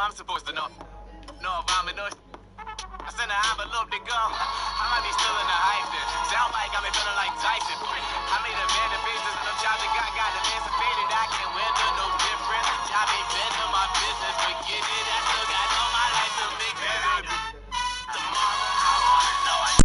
I'm supposed to know. No, if I'm in I send an envelope to go. I might be still in the hype then. Sound like got me feeling like Tyson. I made a man of business and them jobs that got emancipated. I can't weather no difference. Job ain't been to my business. Forget it. I still got all my life to make better. Tomorrow, I wanna know.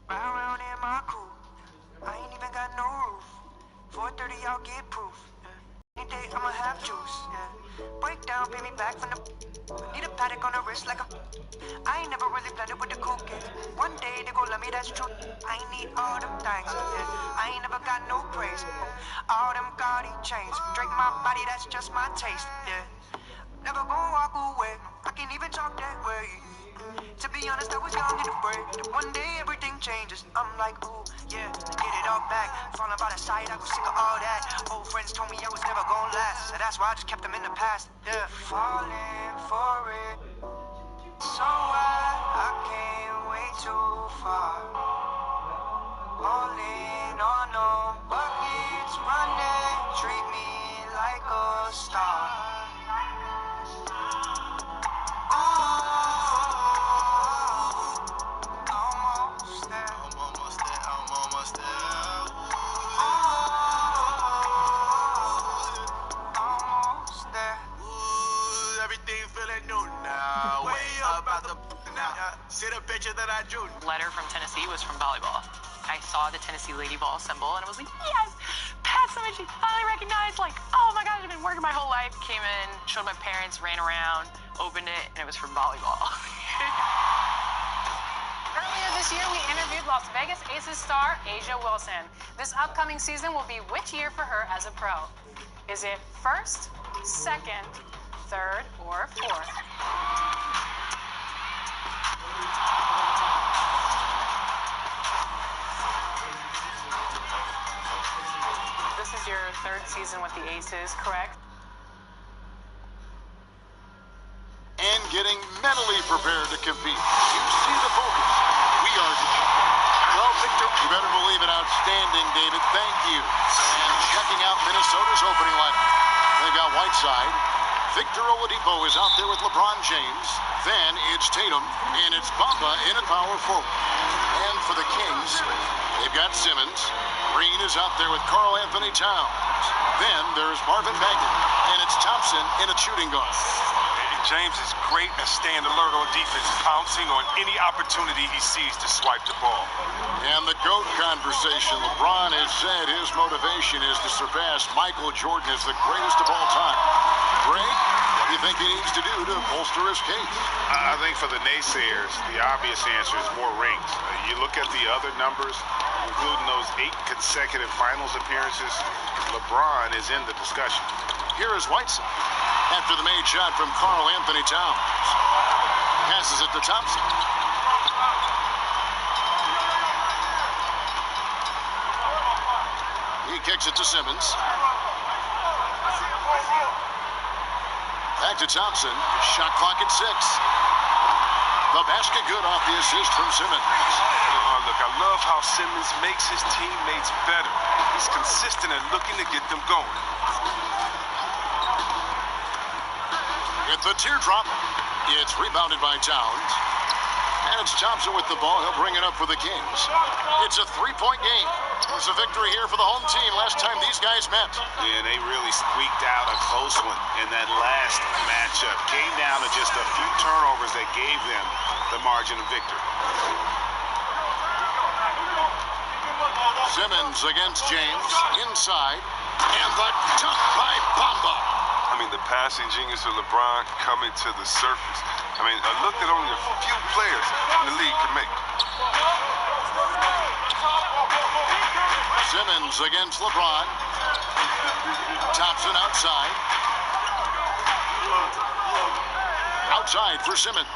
Round in my crew, I ain't even got no roof. 4:30, I'll get proof. Any day I'ma have juice. Break down, pay me back from the. Need a paddock on the wrist like a. I ain't never really blended with the cool kids. One day they gon' love me, that's true. I ain't need all them things. I ain't never got no praise. All them gaudy chains. Drink my body, that's just my taste. Never gon' walk away. I can't even talk that way. To be honest, I was young and afraid that one day everything changes. I'm like, ooh, yeah, get it all back. Falling by the side, I was sick of all that. Old friends told me I was never gonna last, so that's why I just kept them in the past. Yeah, falling for it. So I can't wait too far. All in on no buckets, running, treat me like a star. See the picture that I drew. Letter from Tennessee was from volleyball. I saw the Tennessee Lady Ball symbol and I was like, yes, Pat Summitt, she finally recognized, like, oh my God, I've been working my whole life. Came in, showed my parents, ran around, opened it, and it was from volleyball. Earlier this year, we interviewed Las Vegas Aces star A'ja Wilson. This upcoming season will be which year for her as a pro? Is it first, second, third, or fourth? This is your third season with the Aces, correct? And getting mentally prepared to compete. You see the focus. We are the Well, Victor, you better believe it. Outstanding, David. Thank you. And checking out Minnesota's opening lineup. They've got Whiteside. Victor Oladipo is out there with LeBron James. Then it's Tatum, and it's Bamba in at power forward. And for the Kings, they've got Simmons. Green is out there with Karl Anthony Towns. Then there's Marvin Bagley, and it's Thompson in a shooting guard. James is great at staying alert on defense, pouncing on any opportunity he sees to swipe the ball. And the GOAT conversation, LeBron has said his motivation is to surpass Michael Jordan as the greatest of all time. Greg, what do you think he needs to do to bolster his case? I think for the naysayers, the obvious answer is more rings. You look at the other numbers, including those 8 consecutive finals appearances, LeBron is in the discussion. Here is Whiteside after the made shot from Karl Anthony Towns. Passes it to Thompson. He kicks it to Simmons. Back to Thompson. Shot clock at 6. The basket good off the assist from Simmons. Look, I love how Simmons makes his teammates better. He's consistent and looking to get them going. It's a teardrop. It's rebounded by Towns. And it's Thompson with the ball. He'll bring it up for the Kings. It's a 3-point game. It's a victory here for the home team last time these guys met. Yeah, they really squeaked out a close one in that last matchup. Came down to just a few turnovers that gave them the margin of victory. Simmons against James. Inside. And the dunk by Bamba. I mean, the passing genius of LeBron coming to the surface. I mean, a look that only a few players in the league can make. Simmons against LeBron. Thompson outside. Outside for Simmons.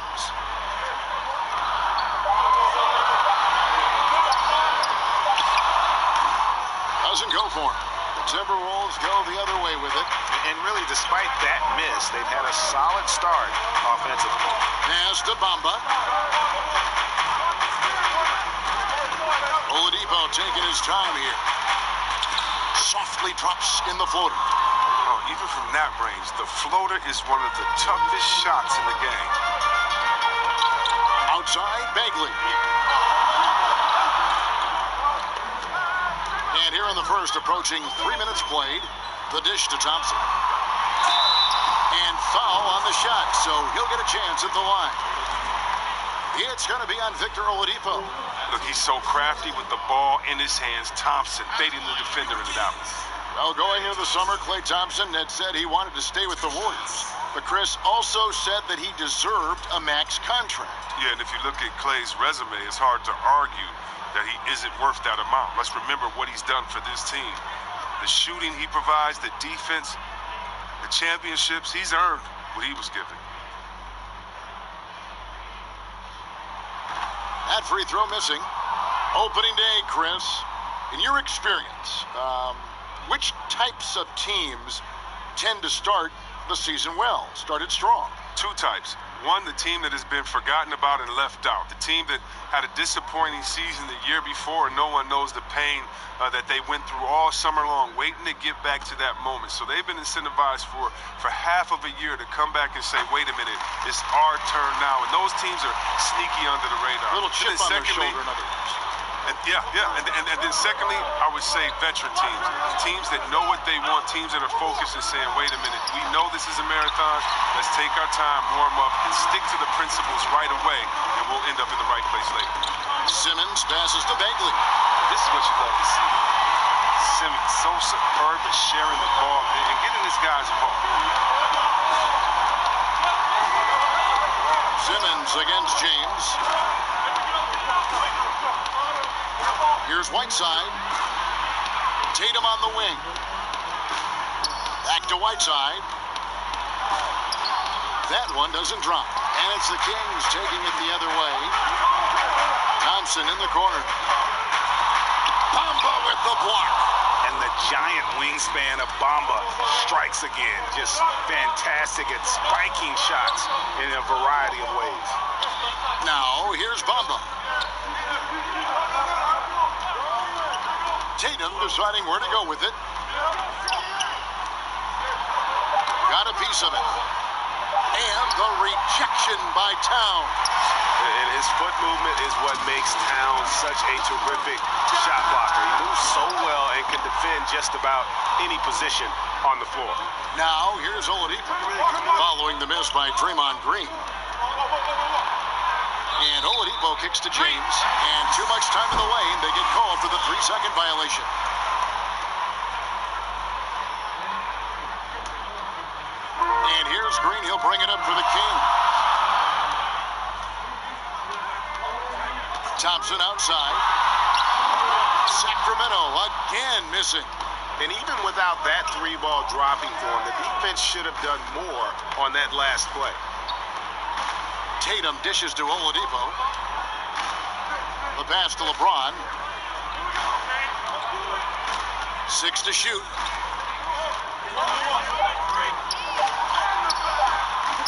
Doesn't go for him. The Timberwolves go the other way with it. And really, despite that miss, they've had a solid start offensively. Pass to Bamba. Oladipo taking his time here. Softly drops in the floater. Oh, even from that range, the floater is one of the toughest shots in the game. Outside, Bagley. And here in the first, approaching 3 minutes played, the dish to Thompson. And foul on the shot, so he'll get a chance at the line. It's going to be on Victor Oladipo. Look, he's so crafty with the ball in his hands. Thompson baiting the defender in it out. Well, going into the summer, Klay Thompson had said he wanted to stay with the Warriors. But Chris also said that he deserved a max contract. Yeah, and if you look at Klay's resume, it's hard to argue that he isn't worth that amount. Let's remember what he's done for this team. The shooting he provides, the defense, the championships, he's earned what he was given. That free throw missing. Opening day, Chris. In your experience, which types of teams tend to start the season well, started strong? Two types. One, the team that has been forgotten about and left out. The team that had a disappointing season the year before, and no one knows the pain that they went through all summer long, waiting to get back to that moment. So they've been incentivized for half of a year to come back and say, wait a minute, it's our turn now. And those teams are sneaky under the radar. A little chip on their shoulder, in other words. And then secondly, I would say veteran teams. Teams that know what they want, teams that are focused and saying, wait a minute, we know this is a marathon. Let's take our time, warm up, and stick to the principles right away, and we'll end up in the right place later. Simmons passes to Bagley. This is what you love to see. Simmons, so superb at sharing the ball and getting his guys involved. Simmons against James. Here's Whiteside. Tatum on the wing. Back to Whiteside. That one doesn't drop. And it's the Kings taking it the other way. Thompson in the corner. Bamba with the block. And the giant wingspan of Bamba strikes again. Just fantastic at spiking shots in a variety of ways. Now, here's Bamba. Tatum deciding where to go with it. Got a piece of it. And the rejection by Towns. And his foot movement is what makes Towns such a terrific shot blocker. He moves so well and can defend just about any position on the floor. Now, here's Oladipo following the miss by Draymond Green. And Oladipo kicks to James. And too much time in the lane. They get called for the 3-second violation. And here's Green. He'll bring it up for the King. Thompson outside. Sacramento again missing. And even without that three-ball dropping for him, the defense should have done more on that last play. Tatum dishes to Oladipo. The pass to LeBron. 6 to shoot.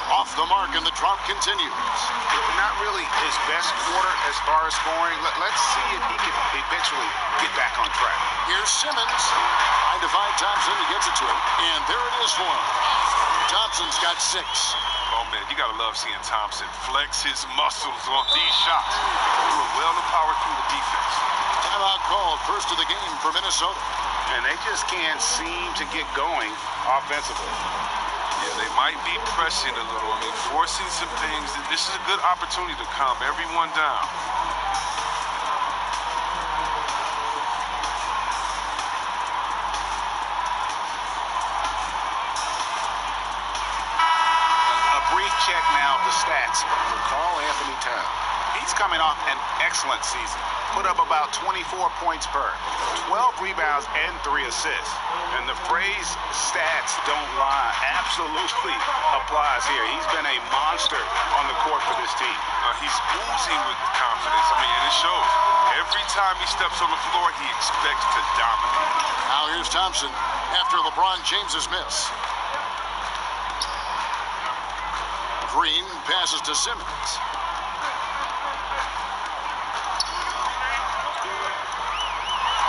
Off the mark, and the drought continues. Not really his best quarter as far as scoring. Let's see if he can eventually get back on track. Here's Simmons. Trying to find Thompson. He gets it to him. And there it is for him. Thompson's got 6. Oh, man, you got to love seeing Thompson flex his muscles on these shots. Doing well to power through the defense. Timeout called. First of the game for Minnesota. And they just can't seem to get going offensively. Yeah, they might be pressing a little. I mean, forcing some things. This is a good opportunity to calm everyone down. A brief check now of the stats for Karl-Anthony Towns. He's coming off an excellent season. put up about 24 points per, 12 rebounds, and 3 assists. And the phrase stats don't lie absolutely applies here. He's been a monster on the court for this team. He's oozing with confidence. I mean, and it shows. Every time he steps on the floor, he expects to dominate. Now here's Thompson after LeBron James's miss. Green passes to Simmons.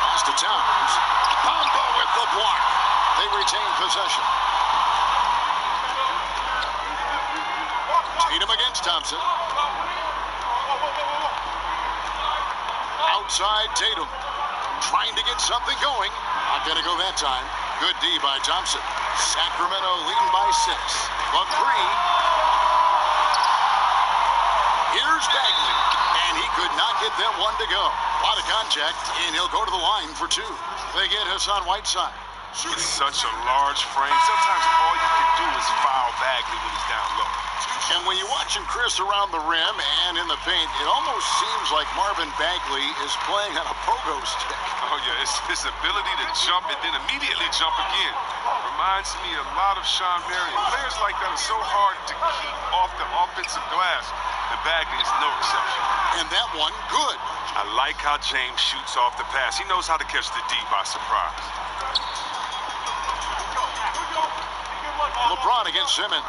Pass to Towns. Bamba with the block. They retain possession. Tatum against Thompson. Outside Tatum. Trying to get something going. Not going to go that time. Good D by Thompson. Sacramento leading by 6. But Green. Here's Bagley. And he could not get them one to go. A lot of contact, and he'll go to the line for 2. They get Hassan Whiteside. With such a large frame, sometimes all you can do is foul Bagley when he's down low. And when you watch him, Chris, around the rim and in the paint, it almost seems like Marvin Bagley is playing on a pogo stick. Oh, yeah, it's his ability to jump and then immediately jump again. Reminds me a lot of Sean Marion. Players like that are so hard to keep off the offensive glass, and Bagley is no exception. And that one, good. I like how James shoots off the pass. He knows how to catch the D by surprise. LeBron against Simmons.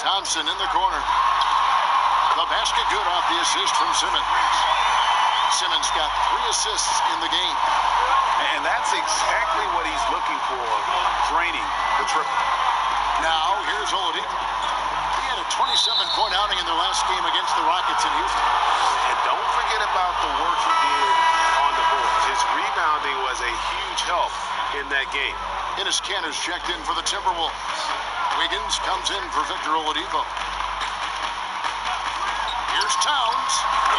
Thompson in the corner. The basket good off the assist from Simmons. Simmons got 3 assists in the game. And that's exactly what he's looking for, draining the triple. Now, here's Oladipo. He had a 27-point outing in their last game against the Rockets in Houston. And don't forget about the work he did on the boards. His rebounding was a huge help in that game. Enes Kanter's checked in for the Timberwolves. Wiggins comes in for Victor Oladipo. Here's Towns.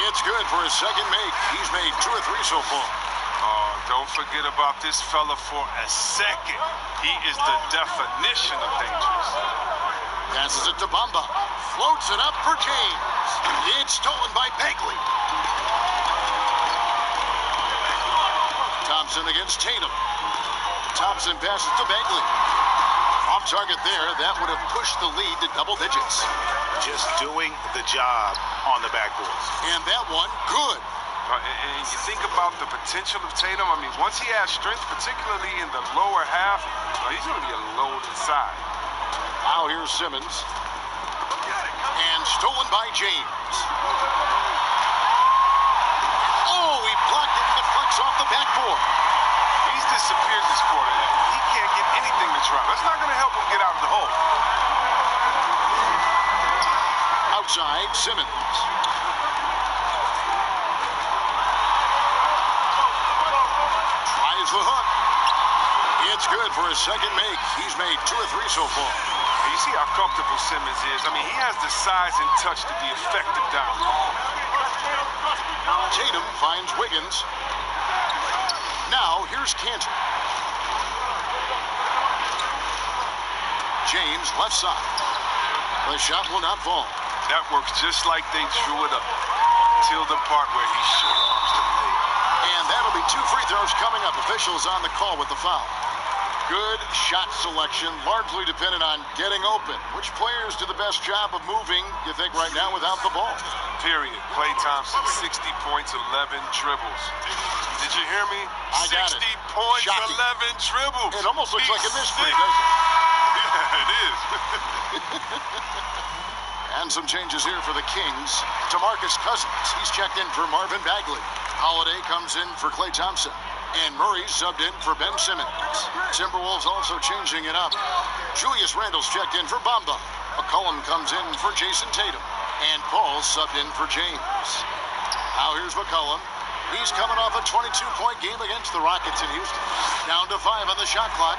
It's good for his second make. He's made 2 or 3 so far. Oh, don't forget about this fella for a second. He is the definition of dangerous. Passes it to Bamba. Floats it up for James. It's stolen by Bagley. Thompson against Tatum. Thompson passes to Bagley. Off target there. That would have pushed the lead to double digits. Just doing the job on the backboards. And that one, good. And you think about the potential of Tatum. I mean, once he has strength, particularly in the lower half, he's going to be a load inside. Now here's Simmons. And stolen by James. Oh, he blocked it and deflects off the backboard. He's disappeared this quarter. He can't get anything to drop. That's not going to help him get out of the hole. Outside, Simmons. Tries the hook. It's good for his second make. He's made 2 or 3 so far. You see how comfortable Simmons is. I mean, he has the size and touch to be effective down low. Tatum finds Wiggins. Now, here's Kanter. James, left side. The shot will not fall. That works just like they drew it up. Till the part where he short arms the lead. And that'll be 2 free throws coming up. Officials on the call with the foul. Good shot selection, largely dependent on getting open. Which players do the best job of moving, you think, right now without the ball? Period. Klay Thompson, 60 points, 11 dribbles. Did you hear me? I got it. 60 points, Shocking. 11 dribbles. It almost looks like a mystery, sick. doesn't it? Yeah, it is. And some changes here for the Kings. DeMarcus Cousins, he's checked in for Marvin Bagley. Holiday comes in for Klay Thompson. And Murray subbed in for Ben Simmons. Timberwolves also changing it up. Julius Randle's checked in for Bamba. McCollum comes in for Jason Tatum. And Paul subbed in for James. Now here's McCollum. He's coming off a 22-point game against the Rockets in Houston. Down to 5 on the shot clock.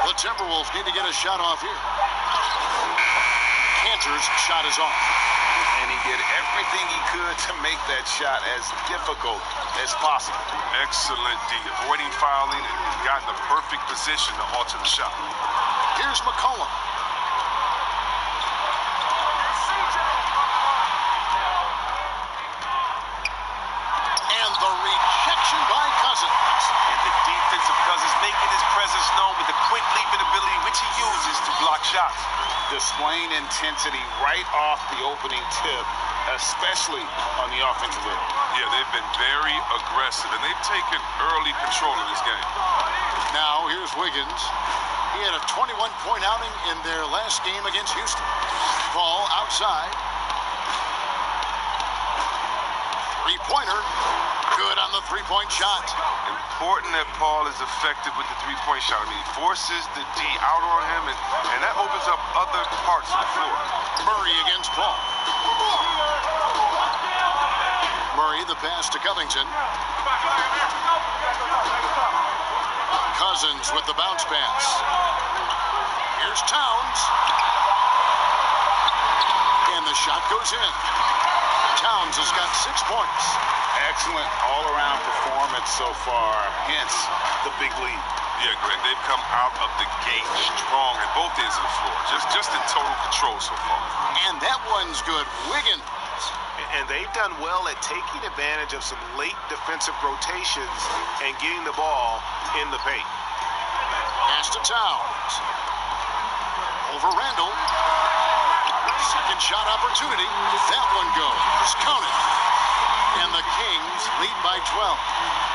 The Timberwolves need to get a shot off here. Kanter's shot is off. And he did everything he could to make that shot as difficult as possible. Excellent D. Avoiding fouling and got in the perfect position to alter the shot. Here's McCollum. which he uses to block shots. Displaying intensity right off the opening tip, especially on the offensive end. Yeah, they've been very aggressive, and they've taken early control of this game. Now, here's Wiggins. He had a 21-point outing in their last game against Houston. Ball outside. Three-pointer. Good on the three-point shot. Important that Paul is effective with the three-point shot. I mean, he forces the D out on him, and that opens up other parts of the floor. Murray against Paul. Murray, the pass to Covington. Cousins with the bounce pass. Here's Towns. And the shot goes in. Towns has got 6 points. Excellent all-around performance so far, hence the big lead. Yeah, Greg, they've come out of the gate strong at both ends of the floor. Just in total control so far. And that one's good. Wiggins. And they've done well at taking advantage of some late defensive rotations and getting the ball in the paint. Pass to Towns. Over Randall. Second shot opportunity. That one goes. Counted. And the Kings lead by 12.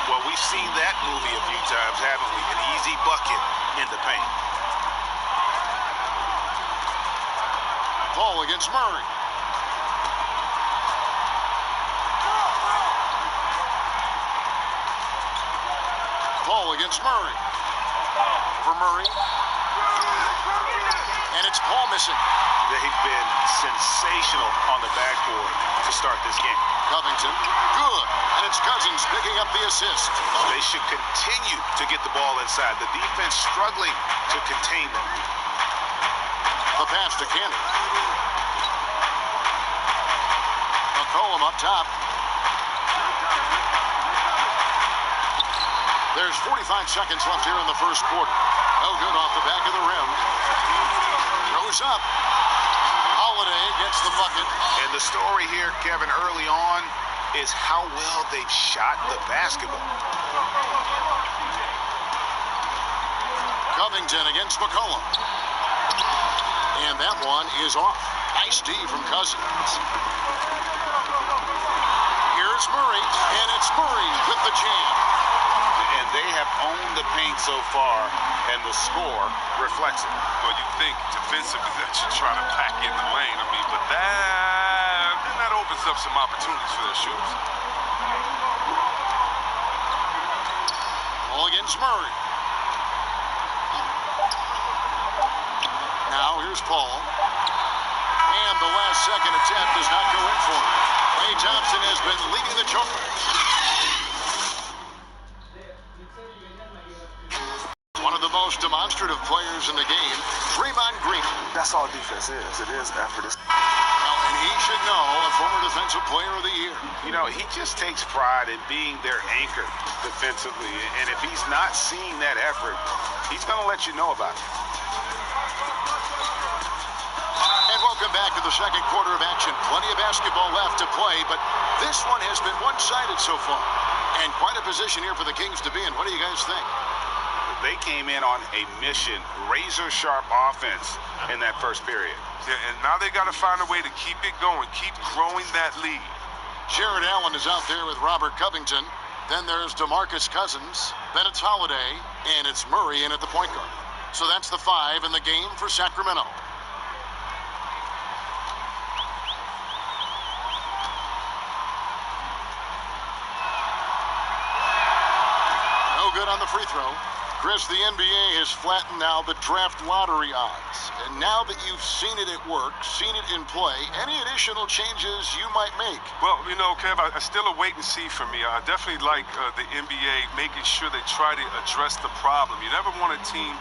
Well, we've seen that movie a few times, haven't we? An easy bucket in the paint. Ball against Murray. Ball against Murray. For Murray. And it's Paul missing. They've been sensational on the backboard to start this game. Covington, good. And it's Cousins picking up the assist. They should continue to get the ball inside. The defense struggling to contain them. The pass to Cannon. McCollum up top. There's 45 seconds left here in the first quarter. No good off the back of the rim. Goes up. Holiday gets the bucket. And the story here, Kevin, early on is how well they've shot the basketball. Covington against McCollum. And that one is off. Nice D from Cousins. Here's Murray, and it's Murray with the jam. And they have owned the paint so far, and the score reflects it. Well, you think defensively that you try to pack in the lane. I mean, but that opens up some opportunities for their shooters. Ball against Murray. Now here's Paul. And the last second attempt does not go in for him. Klay Thompson has been leading the charge. One of the most demonstrative players in the game, Draymond Green. That's all defense is. It is effort. Well, and he should know, a former defensive player of the year. You know, he just takes pride in being their anchor defensively. And if he's not seeing that effort, he's going to let you know about it. And welcome back to the second quarter of action. Plenty of basketball left to play, but this one has been one-sided so far. And quite a position here for the Kings to be in. What do you guys think? They came in on a mission, razor-sharp offense in that first period. Yeah, and now they got to find a way to keep it going, keep growing that lead. Jared Allen is out there with Robert Covington. Then there's DeMarcus Cousins. Then it's Holiday, and it's Murray in at the point guard. So that's the 5 in the game for Sacramento. No good on the free throw. Chris, the NBA has flattened now the draft lottery odds. And now that you've seen it at work, seen it in play, any additional changes you might make? Well, you know, Kev, I still a wait and see for me. I definitely like the NBA making sure they try to address the problem. You never want a team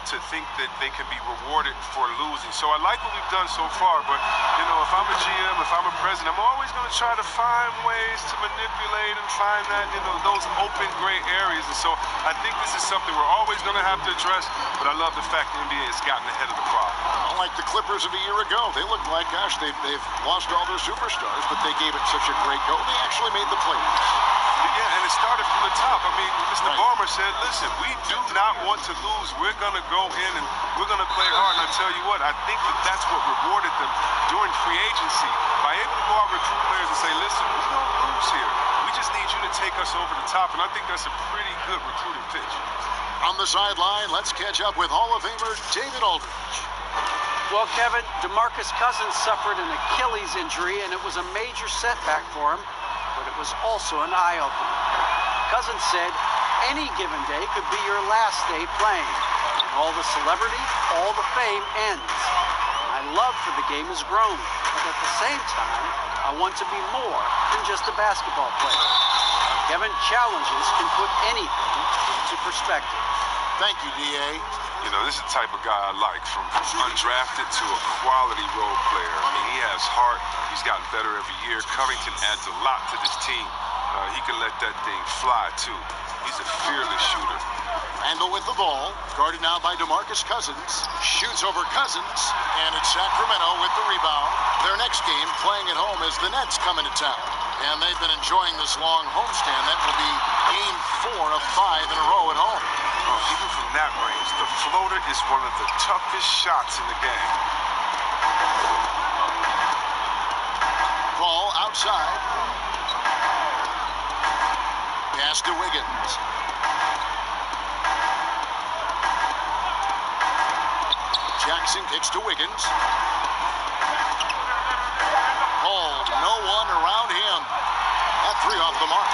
to think that they can be rewarded for losing. So I like what we've done so far, but, you know, if I'm a GM, if I'm a president, I'm always going to try to find ways to manipulate and find that, you know, those open gray areas. And so I think this is something something we're always going to have to address, but I love the fact the NBA has gotten ahead of the problem. Unlike the Clippers of a year ago, they looked like, gosh, they've lost all their superstars, but they gave it such a great go. They actually made the playoffs. Yeah, and it started from the top. I mean, Mr. Right. Ballmer said, listen, we do not want to lose. We're going to go in and we're going to play hard. And I tell you what, I think that's what rewarded them during free agency by able to go out and recruit players and say, listen, we don't lose here. We just need you to take us over the top. And I think that's a pretty good recruiting pitch. On the sideline, let's catch up with Hall of Famer David Aldridge. Well, Kevin, DeMarcus Cousins suffered an Achilles injury, and it was a major setback for him, but it was also an eye-opener. Cousins said, any given day could be your last day playing. And all the celebrity, all the fame ends. My love for the game has grown, but at the same time, I want to be more than just a basketball player. Kevin, challenges can put anything into perspective. Thank you, D.A. You know, this is the type of guy I like, from undrafted to a quality role player. I mean, he has heart. He's gotten better every year. Covington adds a lot to this team. He can let that thing fly, too. He's a fearless shooter. Randall with the ball, guarded now by DeMarcus Cousins. Shoots over Cousins, and it's Sacramento with the rebound. Their next game, playing at home, as the Nets come into town. And they've been enjoying this long homestand. That will be game 4 of 5 in a row at home. Oh, even from that range, the floater is one of the toughest shots in the game. Ball outside. Pass to Wiggins. Jackson kicks to Wiggins. Hold, no one around him. That three off the mark.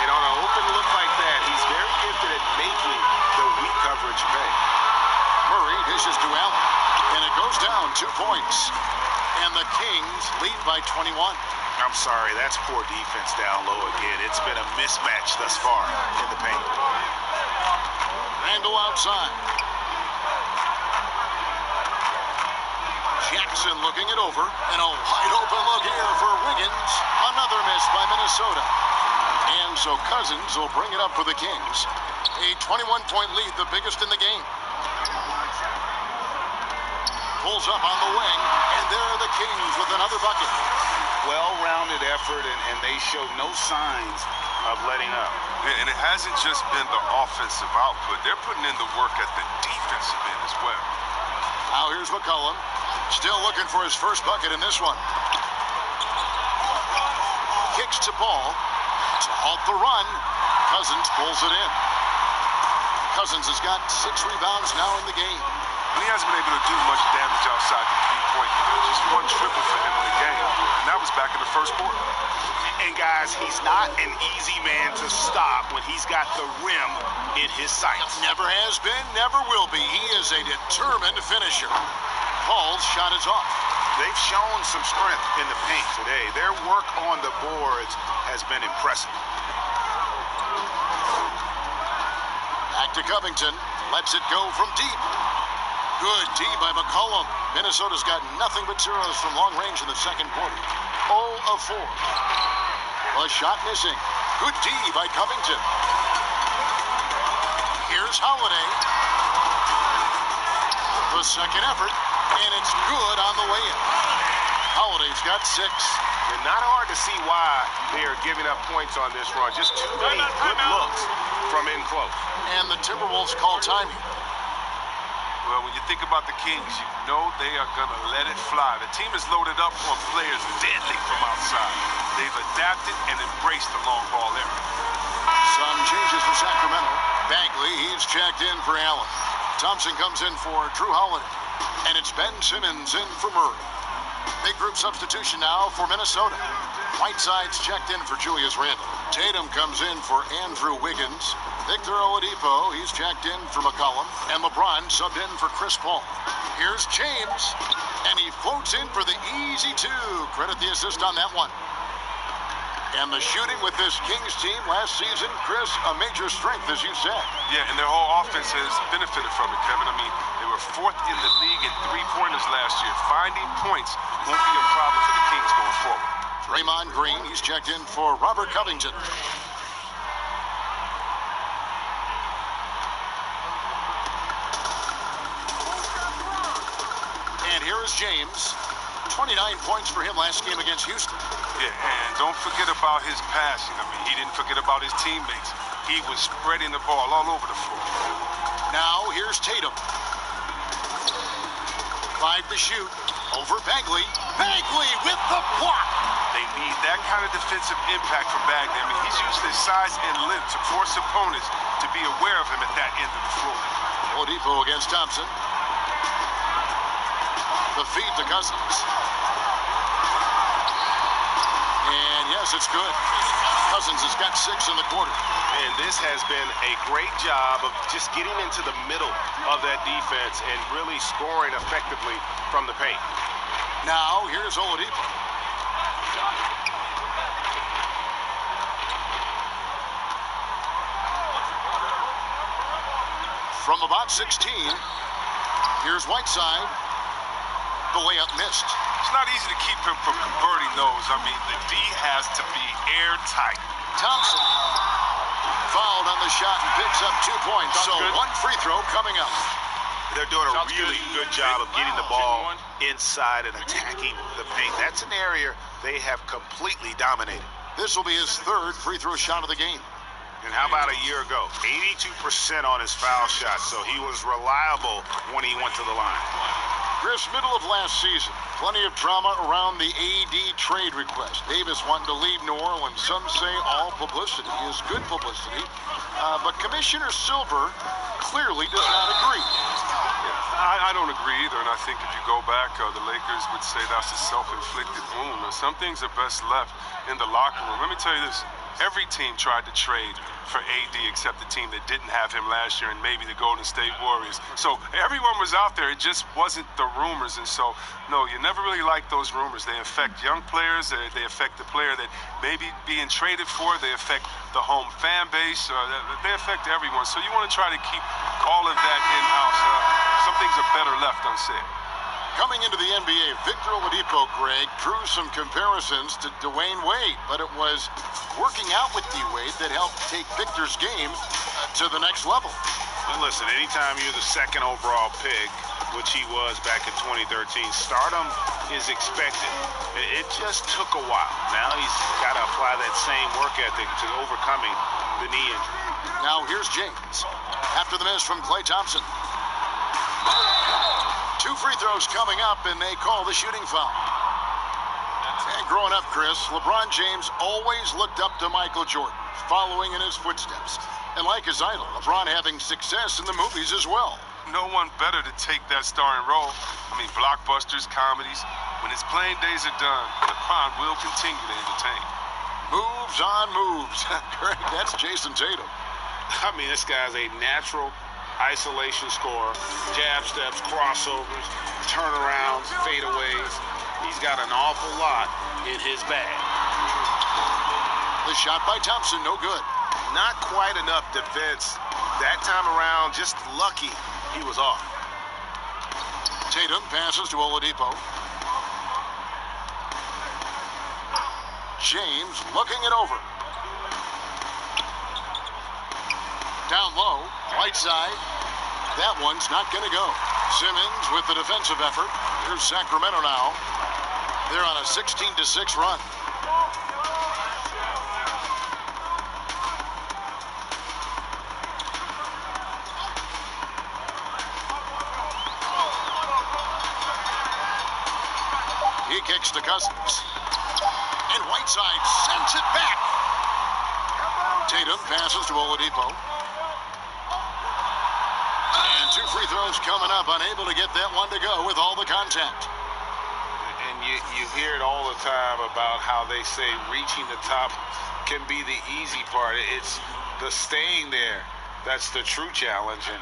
And on an open look like that, he's very gifted at making the weak coverage pay. Murray dishes to Allen, and it goes down 2 points. And the Kings lead by 21. I'm sorry, that's poor defense down low again. It's been a mismatch thus far in the paint. Randall outside. Jackson looking it over, and a wide open look here for Wiggins. Another miss by Minnesota. And so Cousins will bring it up for the Kings. A 21-point lead, the biggest in the game. Pulls up on the wing, and there are the Kings with another bucket. Well-rounded effort, and they showed no signs of letting up. Yeah, and it hasn't just been the offensive output. They're putting in the work at the defensive end as well. Now here's McCollum. Still looking for his first bucket in this one. Kicks to Paul. To halt the run. Cousins pulls it in. Cousins has got 6 rebounds now in the game. And he hasn't been able to do much damage outside the three-point line. Just one triple for him in the game. And that was back in the first quarter. And guys, he's not an easy man to stop when he's got the rim in his sights. Never has been, never will be. He is a determined finisher. Paul's shot is off. They've shown some strength in the paint today. Their work on the boards has been impressive. Back to Covington. Lets it go from deep. Good D by McCollum. Minnesota's got nothing but zeros from long range in the second quarter. 0 of 4. A shot missing. Good D by Covington. Here's Holiday. The second effort, and it's good on the way in. Holiday's got 6. And not hard to see why they are giving up points on this run. Just too many good looks from in close. And the Timberwolves call timing. Well, when you think about the Kings, you know they are going to let it fly. The team is loaded up on players deadly from outside. They've adapted and embraced the long ball area. Some changes for Sacramento. Bagley, he's checked in for Allen. Thompson comes in for Drew Holiday. And it's Ben Simmons in for Murray. Big group substitution now for Minnesota. Whiteside's checked in for Julius Randle. Tatum comes in for Andrew Wiggins. Victor Oladipo, he's checked in for McCollum. And LeBron subbed in for Chris Paul. Here's James, and he floats in for the easy 2. Credit the assist on that one. And the shooting with this Kings team last season, Chris, a major strength, as you said. Yeah, and their whole offense has benefited from it, Kevin. I mean, they were 4th in the league in three-pointers last year. Finding points won't be a problem for the Kings going forward. Draymond Green, he's checked in for Robert Covington. here is James. 29 points for him last game against Houston. Yeah, and don't forget about his passing. I mean, he didn't forget about his teammates. He was spreading the ball all over the floor. Now, here's Tatum. 5 to shoot. Over Bagley. Bagley with the block. They need that kind of defensive impact from Bagley. I mean, he's used his size and length to force opponents to be aware of him at that end of the floor. Oladipo against Thompson. The feed to Cousins. And yes, it's good. Cousins has got 6 in the quarter. And this has been a great job of just getting into the middle of that defense and really scoring effectively from the paint. Now, here's Oladipo. From about 16, here's Whiteside. The layup missed. It's not easy to keep him from converting those. I mean, the D has to be airtight. Thompson fouled on the shot and picks up 2 points. So good. 1 free throw coming up. They're doing a Sounds really good job of getting the ball inside and attacking the paint. That's an area they have completely dominated. This will be his 3rd free throw shot of the game. And how about a year ago? 82% on his foul shot, so he was reliable when he went to the line. Chris, middle of last season, plenty of drama around the AD trade request. Davis wanting to leave New Orleans. Some say all publicity is good publicity. But Commissioner Silver clearly does not agree. I don't agree either, and I think if you go back, the Lakers would say that's a self-inflicted wound. Now, some things are best left in the locker room. Let me tell you this. Every team tried to trade for AD except the team that didn't have him last year and maybe the Golden State Warriors. So everyone was out there. It just wasn't the rumors. And so, no, you never really like those rumors. They affect young players. They affect the player that may be being traded for. They affect the home fan base. They affect everyone. So you want to try to keep all of that in-house. Some things are better left unsaid. Coming into the NBA, Victor Oladipo, Greg, drew some comparisons to Dwayne Wade, but it was working out with D-Wade that helped take Victor's game to the next level. And listen, anytime you're the 2nd overall pick, which he was back in 2013, stardom is expected. It just took a while. Now he's got to apply that same work ethic to overcoming the knee injury. Now here's James. After the miss from Klay Thompson. 2 free throws coming up, and they call the shooting foul. And growing up, Chris, LeBron James always looked up to Michael Jordan, following in his footsteps. And like his idol, LeBron having success in the movies as well. No one better to take that starring role. I mean, blockbusters, comedies. When his playing days are done, LeBron will continue to entertain. Moves on moves. Greg, that's Jason Tatum. I mean, this guy's a natural isolation scorer. Jab steps, crossovers, turnarounds, fadeaways. He's got an awful lot in his bag. The shot by Thompson, no good. Not quite enough defense. That time around, just lucky he was off. Tatum passes to Oladipo. James looking it over. Down low, right side. That one's not going to go. Simmons with the defensive effort. Here's Sacramento now. They're on a 16-6 run. He kicks to Cousins. And Whiteside sends it back. Tatum passes to Oladipo. And 2 free throws coming up. Unable to get that one to go with all the contact. And you hear it all the time about how they say reaching the top can be the easy part. It's the staying there that's the true challenge. And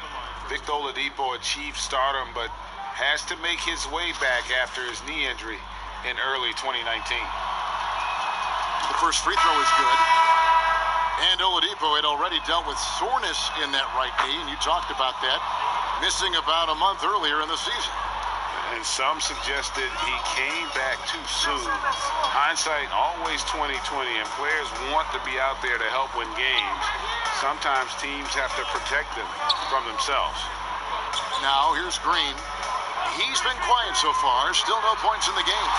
Victor Oladipo achieved stardom, but has to make his way back after his knee injury in early 2019. The first free throw is good. And Oladipo had already dealt with soreness in that right knee, and you talked about that, missing about a month earlier in the season. And some suggested he came back too soon. Hindsight always 20/20, and players want to be out there to help win games. Sometimes teams have to protect them from themselves. Now here's Green. He's been quiet so far. Still no points in the game.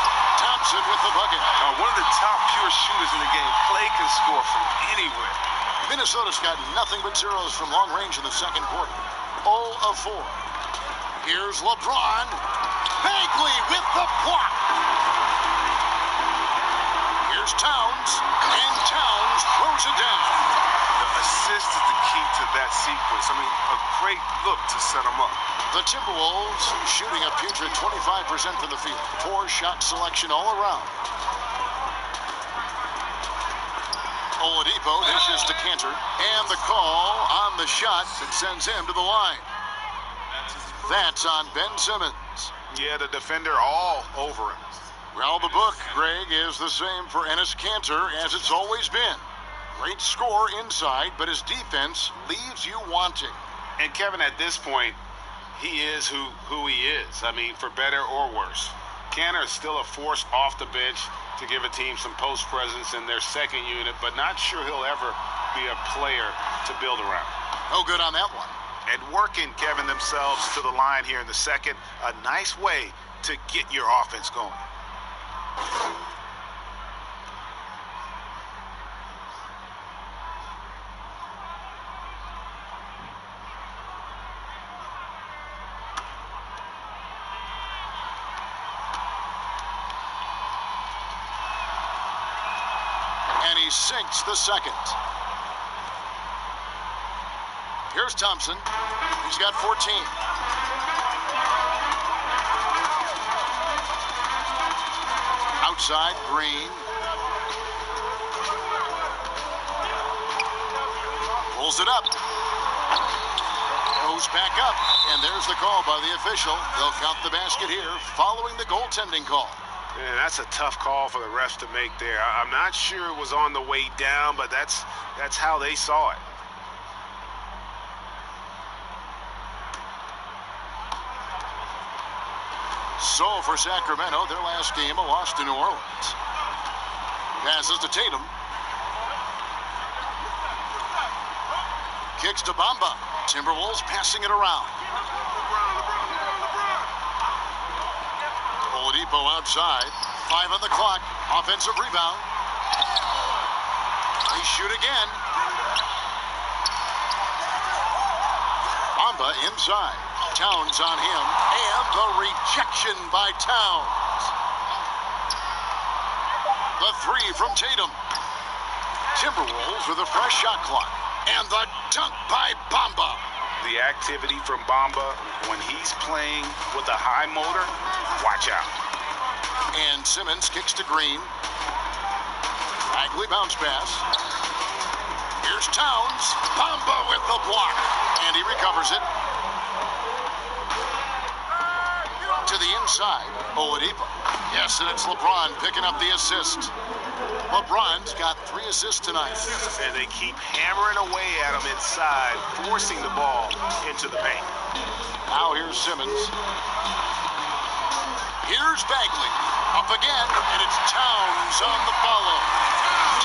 Thompson with the bucket. One of the top pure shooters in the game. Clay can score from anywhere. Minnesota's got nothing but zeros from long range in the second quarter. 0 of 4. Here's LeBron. Bagley with the block. Here's Towns. And Towns throws it down. The assist is the key to that sequence. I mean, a great look to set them up. The Timberwolves shooting a putrid 25% from the field. Poor shot selection all around. Oladipo dishes to Cantor. And the call on the shot that sends him to the line. That's on Ben Simmons. Yeah, the defender all over him. Well, the book, Greg, is the same for Enes Kanter as it's always been. Great score inside, but his defense leaves you wanting. And Kevin, at this point, he is who he is. I mean, for better or worse. Kanter is still a force off the bench to give a team some post presence in their second unit, but not sure he'll ever be a player to build around. No good on that one. And working, Kevin, themselves to the line here in the second, a nice way to get your offense going. And he sinks the second. Here's Thompson. He's got 14. Outside, Green. Pulls it up. Goes back up. And there's the call by the official. They'll count the basket here following the goaltending call. Man, that's a tough call for the refs to make there. I'm not sure it was on the way down, but that's how they saw it. So for Sacramento, their last game, a loss to New Orleans. Passes to Tatum. Kicks to Bamba. Timberwolves passing it around. Oladipo outside. 5 on the clock. Offensive rebound. They shoot again. Bamba inside. Towns on him, and the rejection by Towns. The 3 from Tatum. Timberwolves with a fresh shot clock, and the dunk by Bamba. The activity from Bamba when he's playing with a high motor, watch out. And Simmons kicks to Green. Bagley bounce pass. Here's Towns. Bamba with the block, and he recovers it. To the inside, Oladipo. Yes, and it's LeBron picking up the assist. LeBron's got 3 assists tonight. And they keep hammering away at him inside, forcing the ball into the paint. Now here's Simmons. Here's Bagley. Up again, and it's Towns on the follow.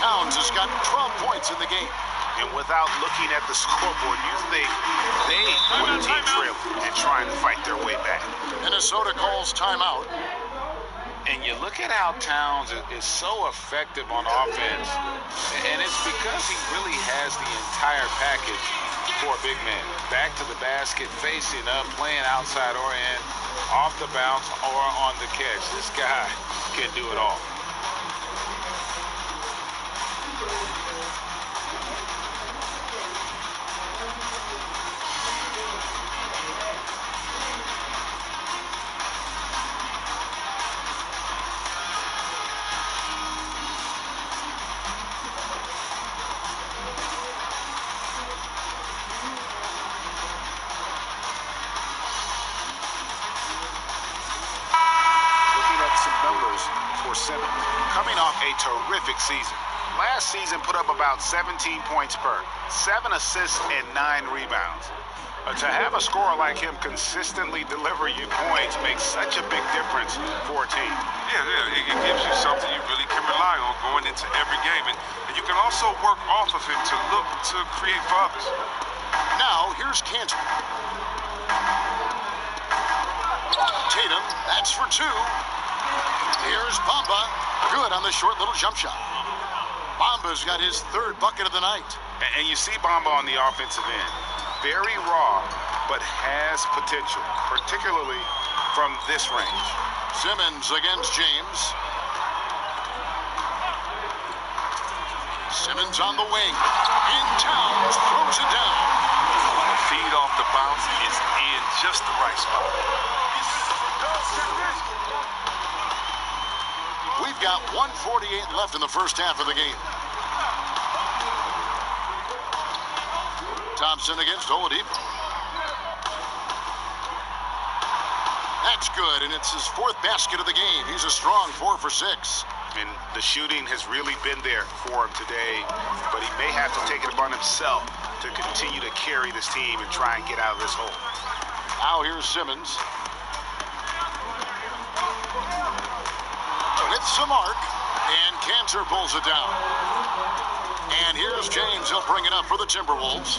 Towns has got 12 points in the game. And without looking at the scoreboard, you think they were the team trailing and trying to fight their way back. Minnesota calls timeout. And you look at how Towns is so effective on offense, and it's because he really has the entire package for a big man. Back to the basket, facing up, playing outside or in, off the bounce or on the catch. This guy can do it all. Coming off a terrific season. Last season put up about 17 points per, 7 assists and 9 rebounds. To have a scorer like him consistently deliver you points makes such a big difference for a team. Yeah, it gives you something you really can rely on going into every game. And you can also work off of him to look to create for others. Now, here's Cantor. Tatum, that's for two. Here's Bamba. Good on the short little jump shot. Bamba's got his third bucket of the night. And you see Bamba on the offensive end. Very raw, but has potential, particularly from this range. Simmons against James. Simmons on the wing. In Towns throws it down. The feed off the bounce is in just the right spot. We've got 1:48 left in the first half of the game. Thompson against Oladipo. That's good, and it's his fourth basket of the game. He's a strong 4 for 6. And the shooting has really been there for him today, but he may have to take it upon himself to continue to carry this team and try and get out of this hole. Now here's Simmons. With some arc, and Cantor pulls it down. And here's James. He'll bring it up for the Timberwolves.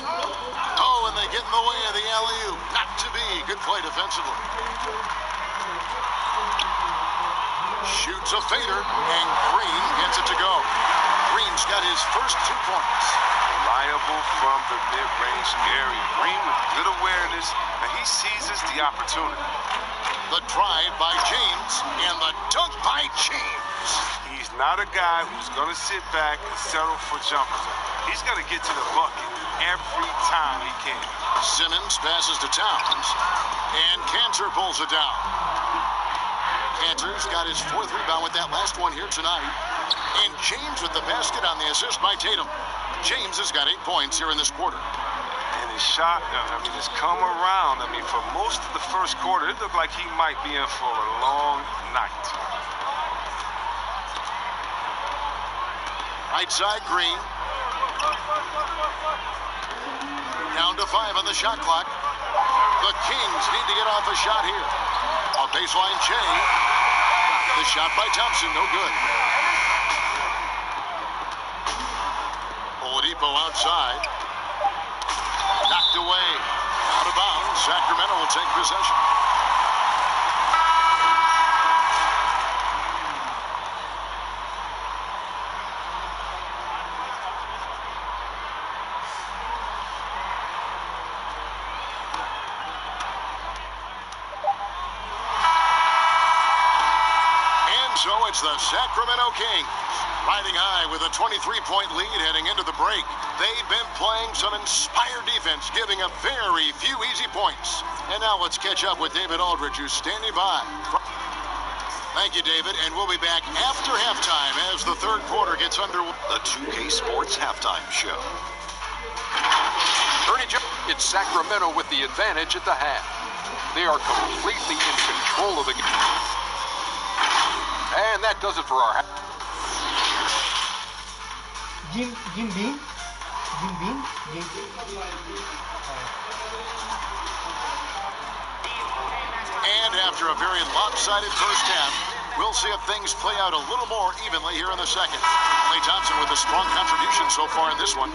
Oh, and they get in the way of the alley-oop. Not to be. Good play defensively. Shoots a fader, and Green gets it to go. Green's got his first 2 points. Reliable from the mid-range area. Green with good awareness, and he seizes the opportunity. The drive by James, and the dunk by James. He's not a guy who's going to sit back and settle for jumpers. He's going to get to the bucket every time he can. Simmons passes to Towns, and Cantor pulls it down. Cantor's got his 4th rebound with that last one here tonight. And James with the basket on the assist by Tatum. James has got 8 points here in this quarter. And his shot, has come around. For most of the first quarter, it looked like he might be in for a long night. Right side, Green. Down to 5 on the shot clock. The Kings need to get off a shot here. A baseline Jay. The shot by Thompson, no good. Oladipo outside. Knocked away. Out of bounds. Sacramento will take possession. So it's the Sacramento Kings riding high with a 23-point lead heading into the break. They've been playing some inspired defense, giving up very few easy points. And now let's catch up with David Aldridge, who's standing by. Thank you, David, and we'll be back after halftime as the third quarter gets underway. The 2K Sports Halftime Show. It's Sacramento with the advantage at the half. They are completely in control of the game. And that does it for our half. Jim Beam. And after a very lopsided first half, we'll see if things play out a little more evenly here in the second. Klay Thompson with a strong contribution so far in this one.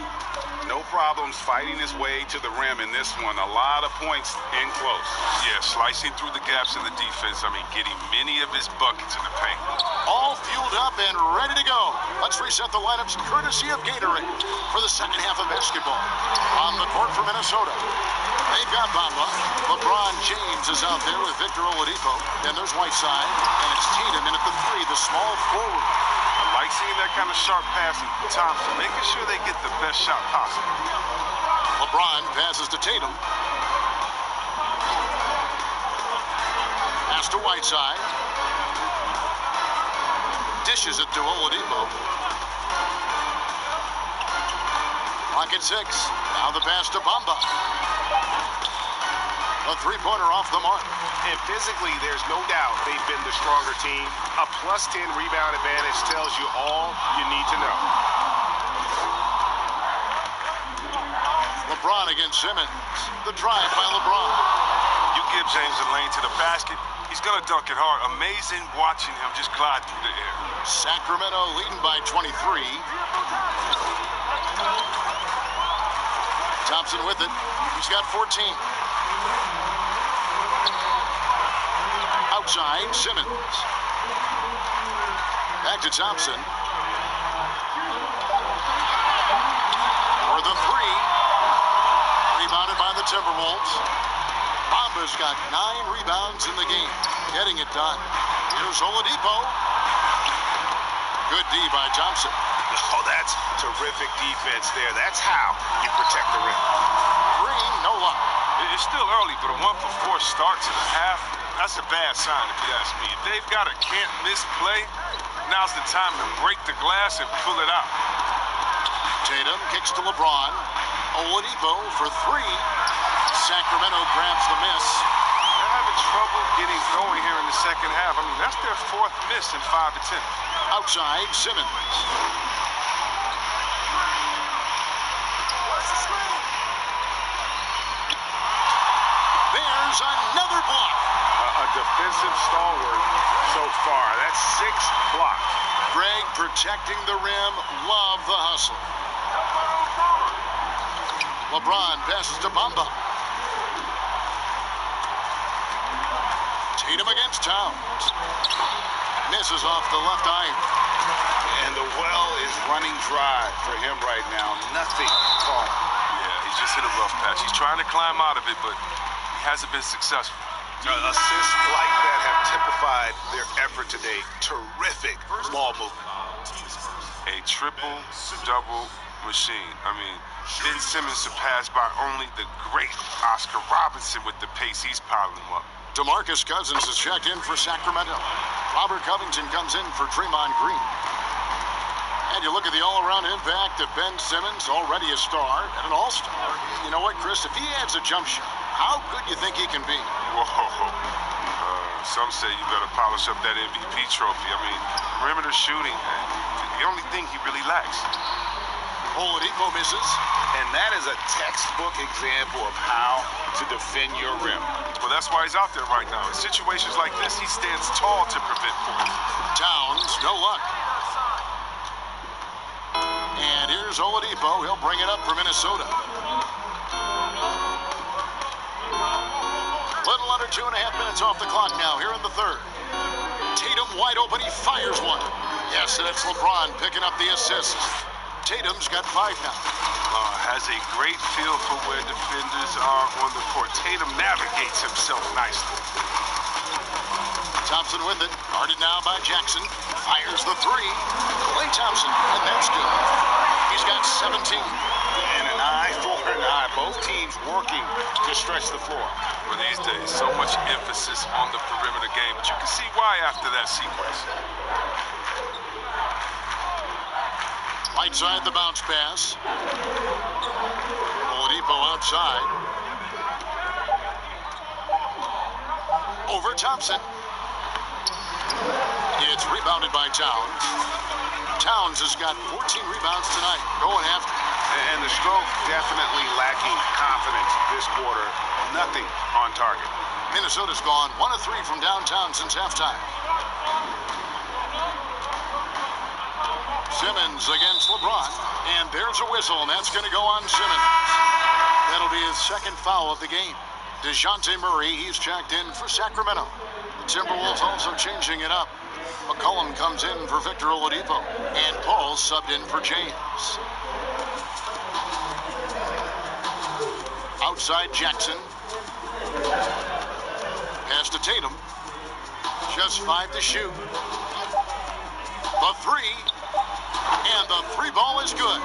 No problems fighting his way to the rim in this one. A lot of points in close. Yeah, slicing through the gaps in the defense. Getting many of his buckets in the paint. All fueled up and ready to go. Let's reset the lineups courtesy of Gatorade for the second half of basketball. On the court for Minnesota, they've got Bamba. LeBron James is out there with Victor Oladipo. Then there's Whiteside, and it's Tatum in at the 3, the small forward. I like seeing that kind of sharp passing from Thompson, making sure they get the best shot possible. LeBron passes to Tatum. Pass to Whiteside. Dishes it to Oladipo. Clock at 6. Now the pass to Bamba. A three-pointer off the mark. And physically, there's no doubt they've been the stronger team. A +10 rebound advantage tells you all you need to know. LeBron against Simmons. The drive by LeBron. You give James a lane to the basket, he's going to dunk it hard. Amazing watching him just glide through the air. Sacramento leading by 23. Thompson with it. He's got 14. outside, Simmons. Back to Thompson. For the three. Rebounded by the Timberwolves. Bamba's got 9 rebounds in the game. Getting it done. Here's Oladipo. Good D by Thompson. Oh, that's terrific defense there. That's how you protect the rim. Green, no luck. It's still early, but a 1-for-4 start to the half, that's a bad sign if you ask me. If they've got a can't-miss play, now's the time to break the glass and pull it out. Tatum kicks to LeBron. Oladipo for 3. Sacramento grabs the miss. They're having trouble getting going here in the second half. I mean, that's their 4th miss in 5 attempts. Outside, Simmons. There's another block. A defensive stalwart so far. That's 6 blocks. Greg protecting the rim. Love the hustle. LeBron passes to Bamba. Tatum against Towns. Misses off the left iron. And the well is running dry for him right now. Nothing caught. Yeah, he's just hit a rough patch. He's trying to climb out of it, but he hasn't been successful. Assists like that have typified their effort today. Terrific ball movement. A triple-double machine. I mean, Ben Simmons surpassed by only the great Oscar Robertson with the pace he's piling them up. DeMarcus Cousins is checked in for Sacramento. Robert Covington comes in for Draymond Green. And you look at the all-around impact of Ben Simmons, already a star and an all-star. You know what, Chris? If he adds a jump shot, how good do you think he can be? Whoa. Some say you better polish up that MVP trophy. I mean, perimeter shooting, the only thing he really lacks. Oladipo misses. And that is a textbook example of how to defend your rim. Well, that's why he's out there right now. In situations like this, he stands tall to prevent points. Towns, no luck. And here's Oladipo. He'll bring it up for Minnesota. Little under 2.5 minutes off the clock now here in the third. Tatum wide open. He fires one. Yes, and it's LeBron picking up the assist. Tatum's got 5 now. Has a great feel for where defenders are on the court. Tatum navigates himself nicely. Thompson with it. Guarded now by Jackson. Fires the 3. Klay Thompson, and that's good. He's got 17. And an eye for an eye. Both teams working to stretch the floor. Well, these days, so much emphasis on the perimeter game, but you can see why after that sequence. Right side the bounce pass. Oladipo outside. Over Thompson. It's rebounded by Towns. Towns has got 14 rebounds tonight. Going after. And the stroke definitely lacking confidence this quarter. Nothing on target. Minnesota's gone 1 of 3 from downtown since halftime. Simmons against LeBron. And there's a whistle, and that's going to go on Simmons. That'll be his 2nd foul of the game. DeJounte Murray, he's checked in for Sacramento. The Timberwolves also changing it up. McCollum comes in for Victor Oladipo. And Paul subbed in for James. Outside Jackson. Pass to Tatum. Just 5 to shoot. The 3. And the 3 ball is good.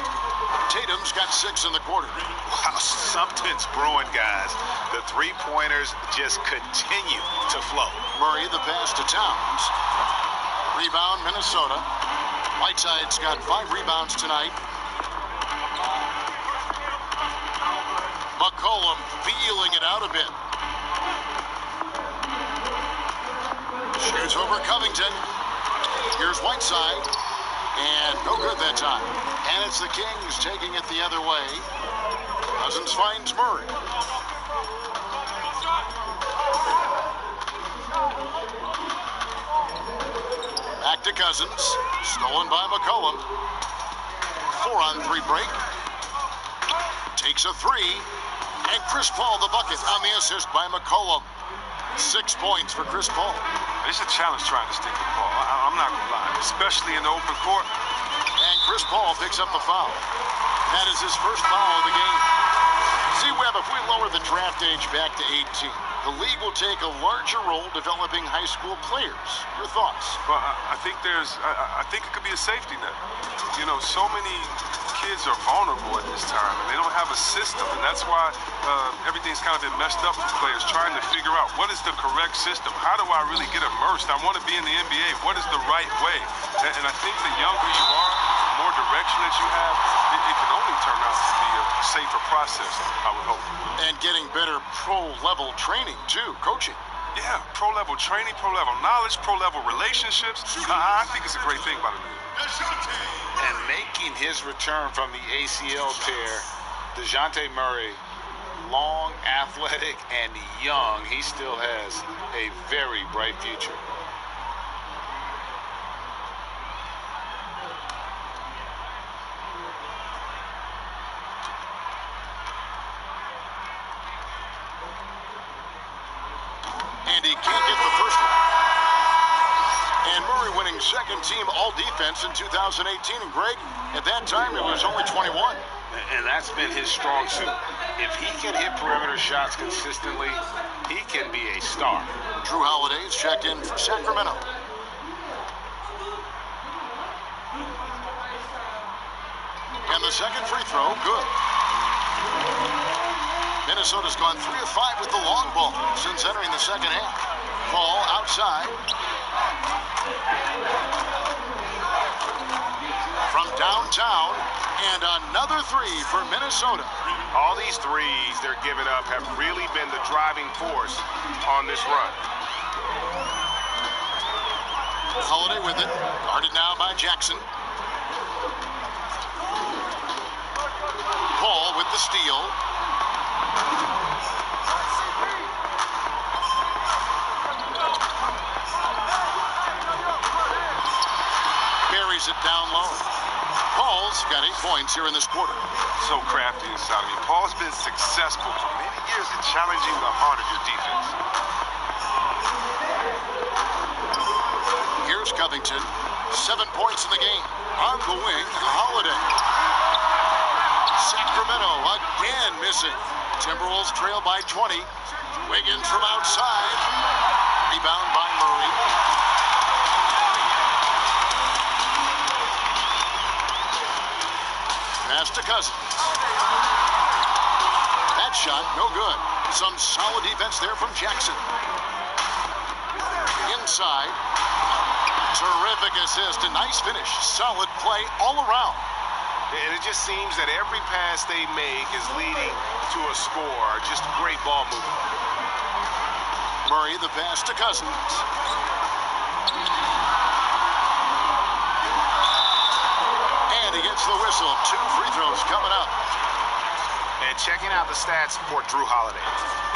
Tatum's got 6 in the quarter. Wow, something's brewing, guys. The 3-pointers just continue to flow. Murray, the pass to Towns. Rebound, Minnesota. Whiteside's got 5 rebounds tonight. McCollum feeling it out a bit. Shoots over Covington. Here's Whiteside. And no good that time. And it's the Kings taking it the other way. Cousins finds Murray. Back to Cousins. Stolen by McCollum. 4-on-3 break. Takes a 3. And Chris Paul the bucket on the assist by McCollum. 6 points for Chris Paul. It's a challenge trying to stick with Paul. I'm not going to lie, especially in the open court. And Chris Paul picks up the foul. That is his first foul of the game. See, Webb, if we lower the draft age back to 18, the league will take a larger role developing high school players. Your thoughts? Well, I think I think it could be a safety net. You know, so many kids are vulnerable at this time, and they don't have a system, and that's why everything's kind of been messed up for players trying to figure out what is the correct system. How do I really get immersed? I want to be in the NBA. What is the right way? And I think the younger you are, the more direction that you have, it can only turn out to be a safer process, I would hope. And getting better pro-level training, too, coaching. Yeah, pro-level training, pro-level knowledge, pro-level relationships. I think it's a great thing by the league. And making his return from the ACL tear, DeJounte Murray, long, athletic, and young, he still has a very bright future. And he can't get the first one. And Murray winning second team all-defense in 2018. And Greg, at that time, it was only 21. And that's been his strong suit. If he can hit perimeter shots consistently, he can be a star. Drew Holiday's checked in for Sacramento. And the second free throw, good. Minnesota's gone 3 of 5 with the long ball since entering the second half. Ball outside. From downtown, and another three for Minnesota. All these threes they're giving up have really been the driving force on this run. Holiday with it, guarded now by Jackson. Paul with the steal. Buries it down low. Paul's got 8 points here in this quarter. So crafty inside of me. Paul's been successful for many years in challenging the heart of your defense. Here's Covington. 7 points in the game. On the wing, Holiday. Sacramento again missing. Timberwolves trail by 20. Wiggins from outside. Rebound by Murray. Pass to Cousins. That shot, no good. Some solid defense there from Jackson. Inside. Terrific assist. A nice finish. Solid play all around. And it just seems that every pass they make is leading to a score. Just great ball movement. Murray, the pass to Cousins. And he gets the whistle. 2 free throws coming up. And checking out the stats for Drew Holiday.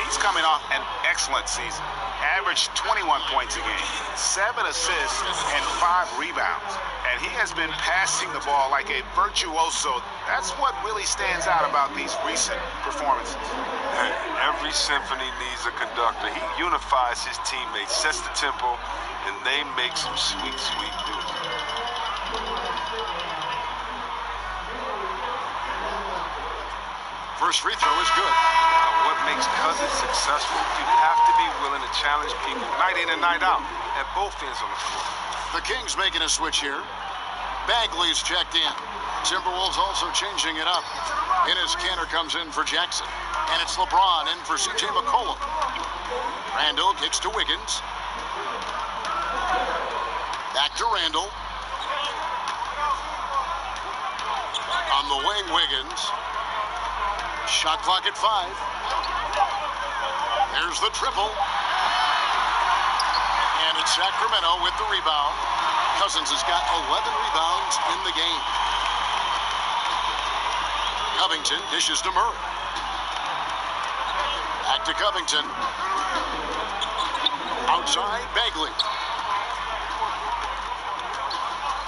He's coming off an excellent season. Averaged 21 points a game, 7 assists, and 5 rebounds. And he has been passing the ball like a virtuoso. That's what really stands out about these recent performances. Hey, every symphony needs a conductor. He unifies his teammates, sets the tempo, and they make some sweet, sweet music. First free throw is good. What makes Cousins successful? You have to be willing to challenge people night in and night out at both ends on the floor. The Kings making a switch here. Bagley's checked in. Timberwolves also changing it up. Enes Kanter comes in for Jackson. And it's LeBron in for C.J. McCollum. Randall kicks to Wiggins. Back to Randall. On the wing, Wiggins. Shot clock at 5. There's the triple. And it's Sacramento with the rebound. Cousins has got 11 rebounds in the game. Covington dishes to Murray. Back to Covington. Outside, Bagley.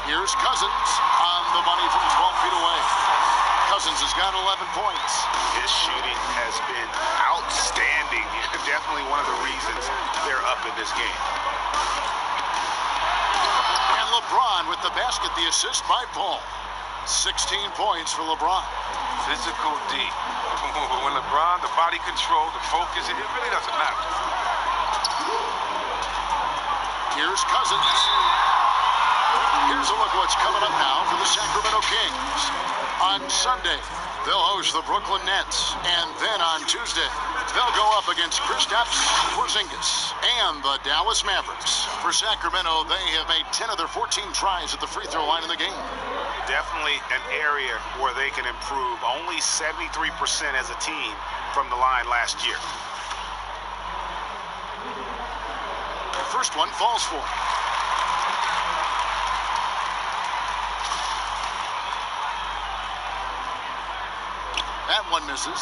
Here's Cousins on the money from 12 feet away. Cousins has got 11 points. His shooting has been outstanding. Definitely one of the reasons they're up in this game. And LeBron with the basket, the assist by Paul. 16 points for LeBron. Physical D. When LeBron, the body control, the focus, it really doesn't matter. Here's Cousins. Here's a look at what's coming up now for the Sacramento Kings. On Sunday, they'll host the Brooklyn Nets. And then on Tuesday, they'll go up against Kristaps Porzingis and the Dallas Mavericks. For Sacramento, they have made 10 of their 14 tries at the free throw line in the game. Definitely an area where they can improve. Only 73% as a team from the line last year. The first one falls for him. That one misses.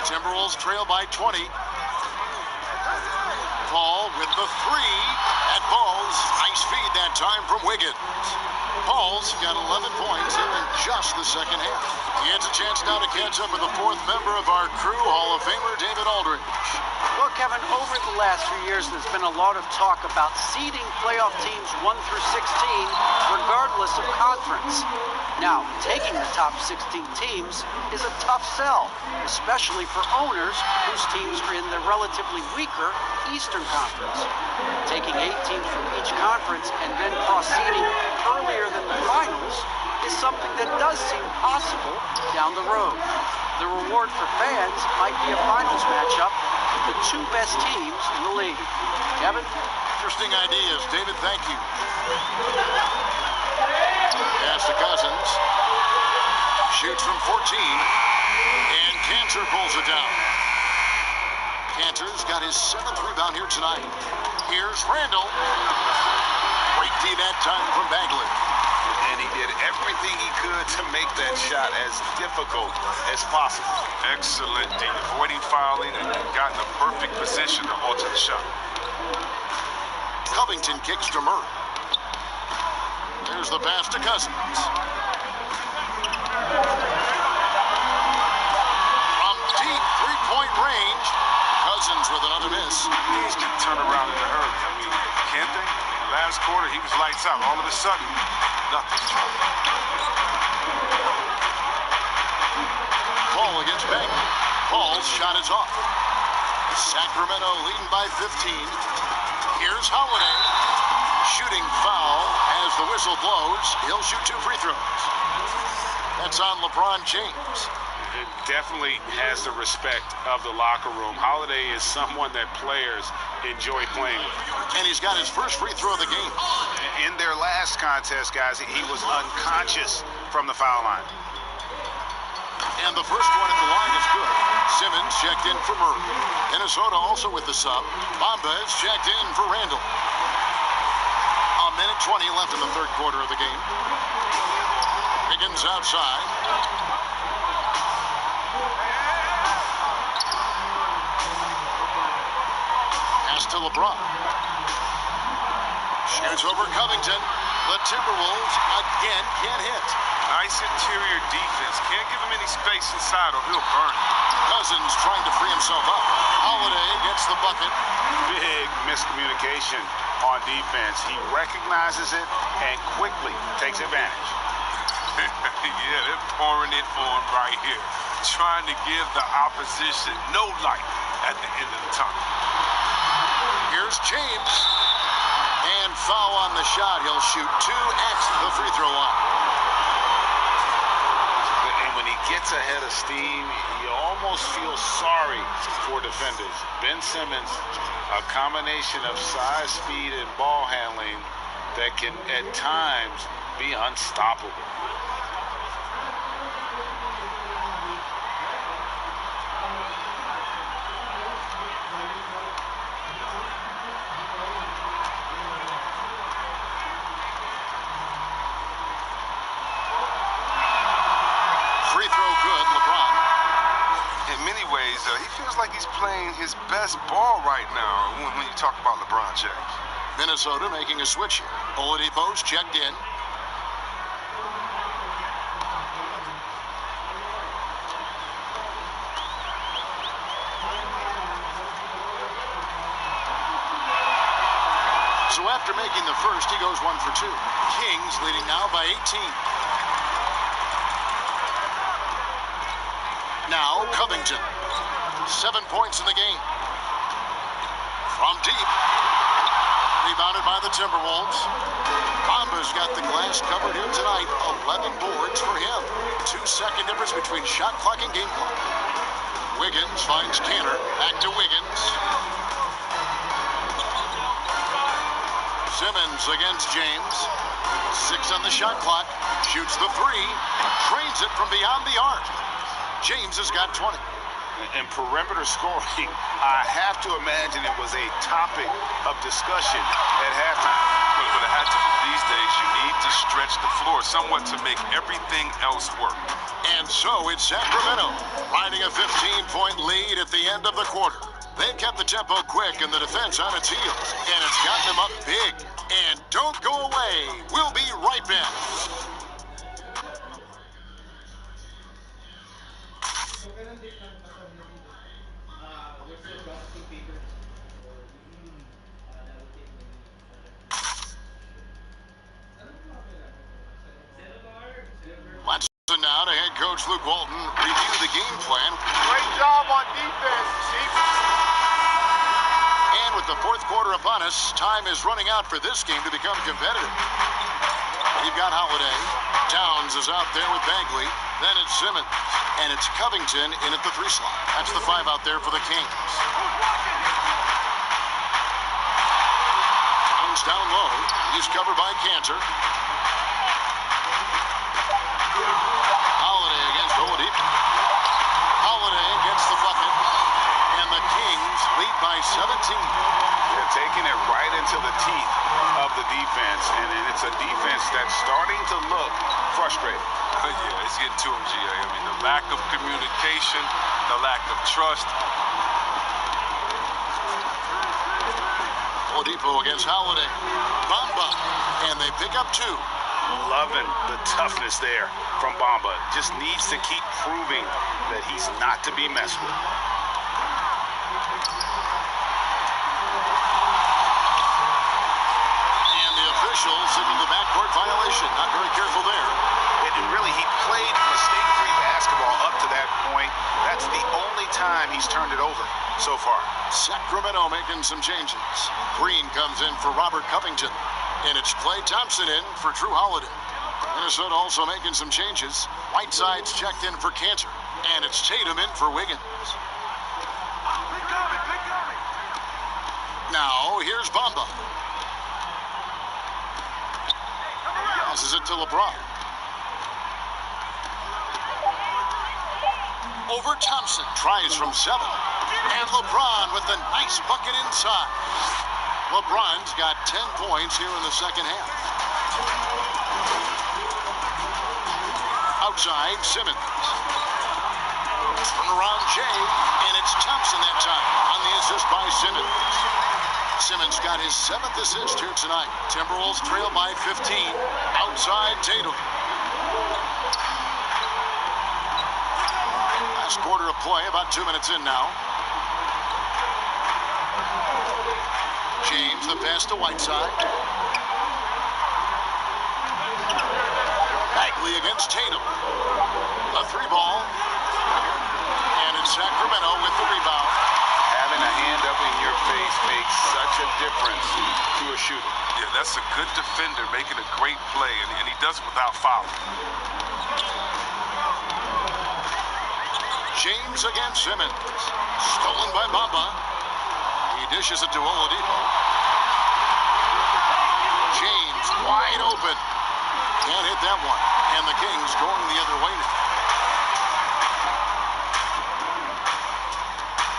Timberwolves trail by 20. Paul with the three. That falls. Nice feed that time from Wiggins. Paul's got 11 points here in just the second half. He has a chance now to catch up with the fourth member of our crew, Hall of Famer David Aldridge. Well, Kevin, over the last few years, there's been a lot of talk about seeding playoff teams 1 through 16, regardless of conference. Now, taking the top 16 teams is a tough sell, especially for owners whose teams are in the relatively weaker Eastern Conference. Taking 8 teams from each conference and then cross-seeding earlier than the finals is something that does seem possible down the road. The reward for fans might be a finals matchup with the 2 best teams in the league. Kevin? Interesting ideas. David, thank you. Pass to Cousins. Shoots from 14. And Cantor pulls it down. Cantor's got his 7th rebound here tonight. Here's Randall. Great D that time from Bagley. And he did everything he could to make that shot as difficult as possible. Excellent D. Avoiding fouling and got in the perfect position to alter the shot. Covington kicks to Murray. There's the pass to Cousins. From deep three-point range, Cousins with another miss. These can turn around in a hurry. I mean, can't they? Last quarter, he was lights out. All of a sudden, nothing. Paul against Bagley. Paul's shot is off. Sacramento leading by 15. Here's Holiday. Shooting foul as the whistle blows. He'll shoot 2 free throws. That's on LeBron James. It definitely has the respect of the locker room. Holiday is someone that players enjoy playing with. And he's got his first free throw of the game. In their last contest, guys, he was unconscious from the foul line. And the first one at the line is good. Simmons checked in for Murray. Minnesota also with the sub. Bombas checked in for Randall. A minute 20 left in the third quarter of the game. Higgins outside. Pass to LeBron. Shoots over Covington. The Timberwolves again can't hit. Nice interior defense. Can't give him any space inside or he'll burn. Cousins trying to free himself up. Holiday gets the bucket. Big miscommunication on defense. He recognizes it and quickly takes advantage. Yeah, they're pouring it on right here. Trying to give the opposition no light at the end of the tunnel. Here's James. And foul on the shot. He'll shoot 2 at the free throw line. And when he gets ahead of steam, you almost feel sorry for defenders. Ben Simmons, a combination of size, speed, and ball handling that can at times be unstoppable. Free throw good, LeBron. In many ways, he feels like he's playing his best ball right now when you talk about LeBron James. Minnesota making a switch here. Oladipo's checked in. So after making the first, he goes 1 for 2. Kings leading now by 18. Now Covington. 7 points in the game. From deep. Rebounded by the Timberwolves. Bamba's got the glass covered here tonight. 11 boards for him. 2-second difference between shot clock and game clock. Wiggins finds Cantor. Back to Wiggins. Simmons against James. 6 on the shot clock. Shoots the 3. Drains it from beyond the arc. James has got 20. And perimeter scoring, I have to imagine it was a topic of discussion at halftime. But it had to be these days. You need to stretch the floor somewhat to make everything else work. And so it's Sacramento riding a 15-point lead at the end of the quarter. They've kept the tempo quick and the defense on its heels, and it's gotten them up big. And don't go away. We'll be right back. Now to head coach Luke Walton review the game plan. Great job on defense, Chief. And with the fourth quarter upon us, time is running out for this game to become competitive. You've got Holiday. Downs is out there with Bagley. Then it's Simmons. And it's Covington in at the 3 slot. That's the 5 out there for the Kings. Downs down low. He's covered by Cantor. Holiday against Oladipo. Holiday against the bucket. And the Kings lead by 17. They're taking it right into the teeth of the defense. And it's a defense that's starting to look frustrated. Yeah, it's getting to him, G.A. I mean, the lack of communication, the lack of trust. Oladipo against Holiday. Bamba. And they pick up 2. Loving the toughness there from Bamba. Just needs to keep proving that he's not to be messed with. And the official signaled the backcourt violation. Not very careful there. And really, he played mistake-free basketball up to that point. That's the only time he's turned it over so far. Sacramento making some changes. Green comes in for Robert Covington. And it's Klay Thompson in for Drew Holiday. Minnesota also making some changes. Whiteside's checked in for Cantor. And it's Tatum in for Wiggins. Now, here's Bamba. Passes it to LeBron. Over Thompson. Tries from 7. And LeBron with a nice bucket inside. LeBron's got 10 points here in the second half. Outside, Simmons. Turn around, Jay, and it's Thompson that time on the assist by Simmons. Simmons got his 7th assist here tonight. Timberwolves trail by 15. Outside, Tatum. Last quarter of play, about 2 minutes in now. James, the pass to Whiteside. Bagley against Tatum. A 3-ball. And it's Sacramento with the rebound. Having a hand up in your face makes such a difference to a shooter. Yeah, that's a good defender making a great play, and he does it without fouling. James against Simmons. Stolen by Bamba. He dishes it to Oladipo. James wide open. Can't hit that one. And the Kings going the other way now.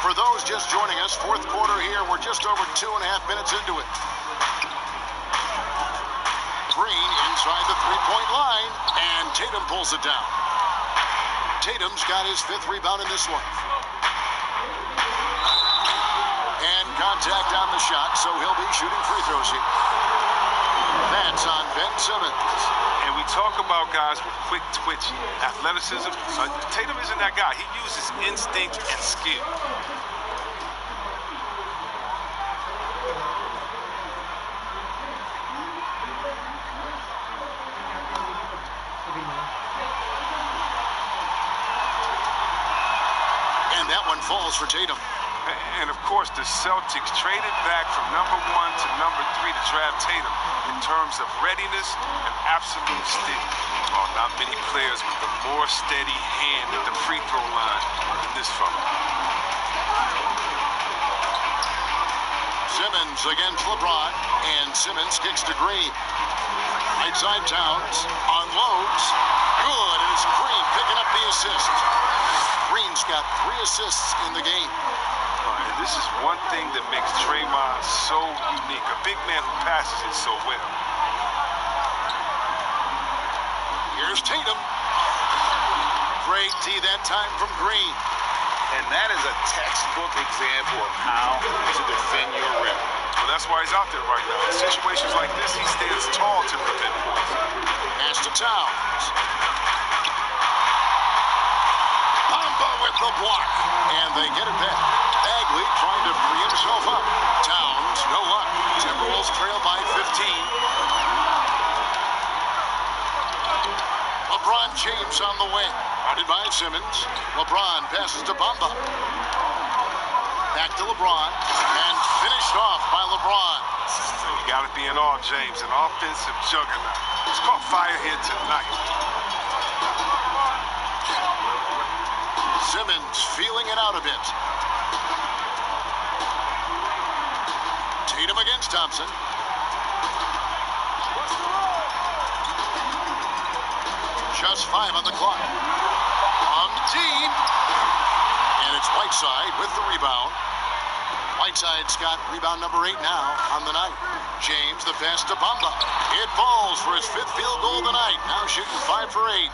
For those just joining us, fourth quarter here. We're just over 2.5 minutes into it. Green inside the 3-point line. And Tatum pulls it down. Tatum's got his 5th rebound in this one. And contact on the shot, so he'll be shooting free throws here. That's on Ben Simmons. And we talk about guys with quick twitch, athleticism. Tatum isn't that guy. He uses instinct and skill. that one falls for Tatum. And, of course, the Celtics traded back from #1 to #3 to draft Tatum in terms of readiness and absolute steady. Oh, not many players with a more steady hand at the free throw line than this fella. Simmons against LeBron, and Simmons kicks to Green. Right side Towns, unloads, good, and it's Green picking up the assist. Green's got 3 assists in the game. And this is one thing that makes Draymond so unique, a big man who passes it so well. Here's Tatum. Great D that time from Green. And that is a textbook example of how to defend your rim. Well, that's why he's out there right now. In situations like this, he stands tall to prevent points. Pass to Towns. Bamba with the block. And they get it back. Bagley trying to free himself up. Towns, no luck. Timberwolves trail by 15. LeBron James on the wing. Guarded by Simmons. LeBron passes to Bamba. Back to LeBron. And finished off by LeBron. You got to be in awe, James. An offensive juggernaut. He's caught fire here tonight. Simmons feeling it out a bit. Tatum against Thompson. Just 5 on the clock. On deep. And it's Whiteside with the rebound. Whiteside's got rebound number 8 now on the night. James, the pass to Bamba. It falls for his 5th field goal of the night. Now shooting 5 for 8.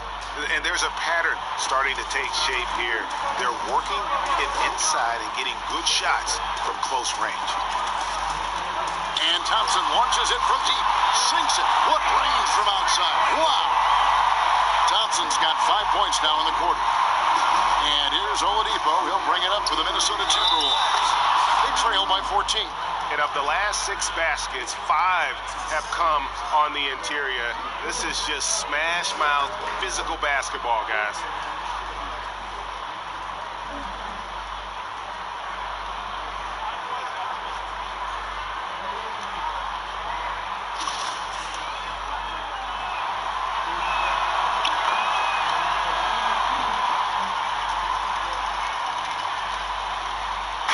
And there's a pattern starting to take shape here. They're working it inside and getting good shots from close range. And Thompson launches it from deep. Sinks it. What range from outside. Wow. Thompson's got 5 points now in the quarter. And here's Oladipo. He'll bring it up for the Minnesota Timberwolves. They trail by 14. And of the last 6 baskets, 5 have come on the interior. This is just smash mouth physical basketball, guys.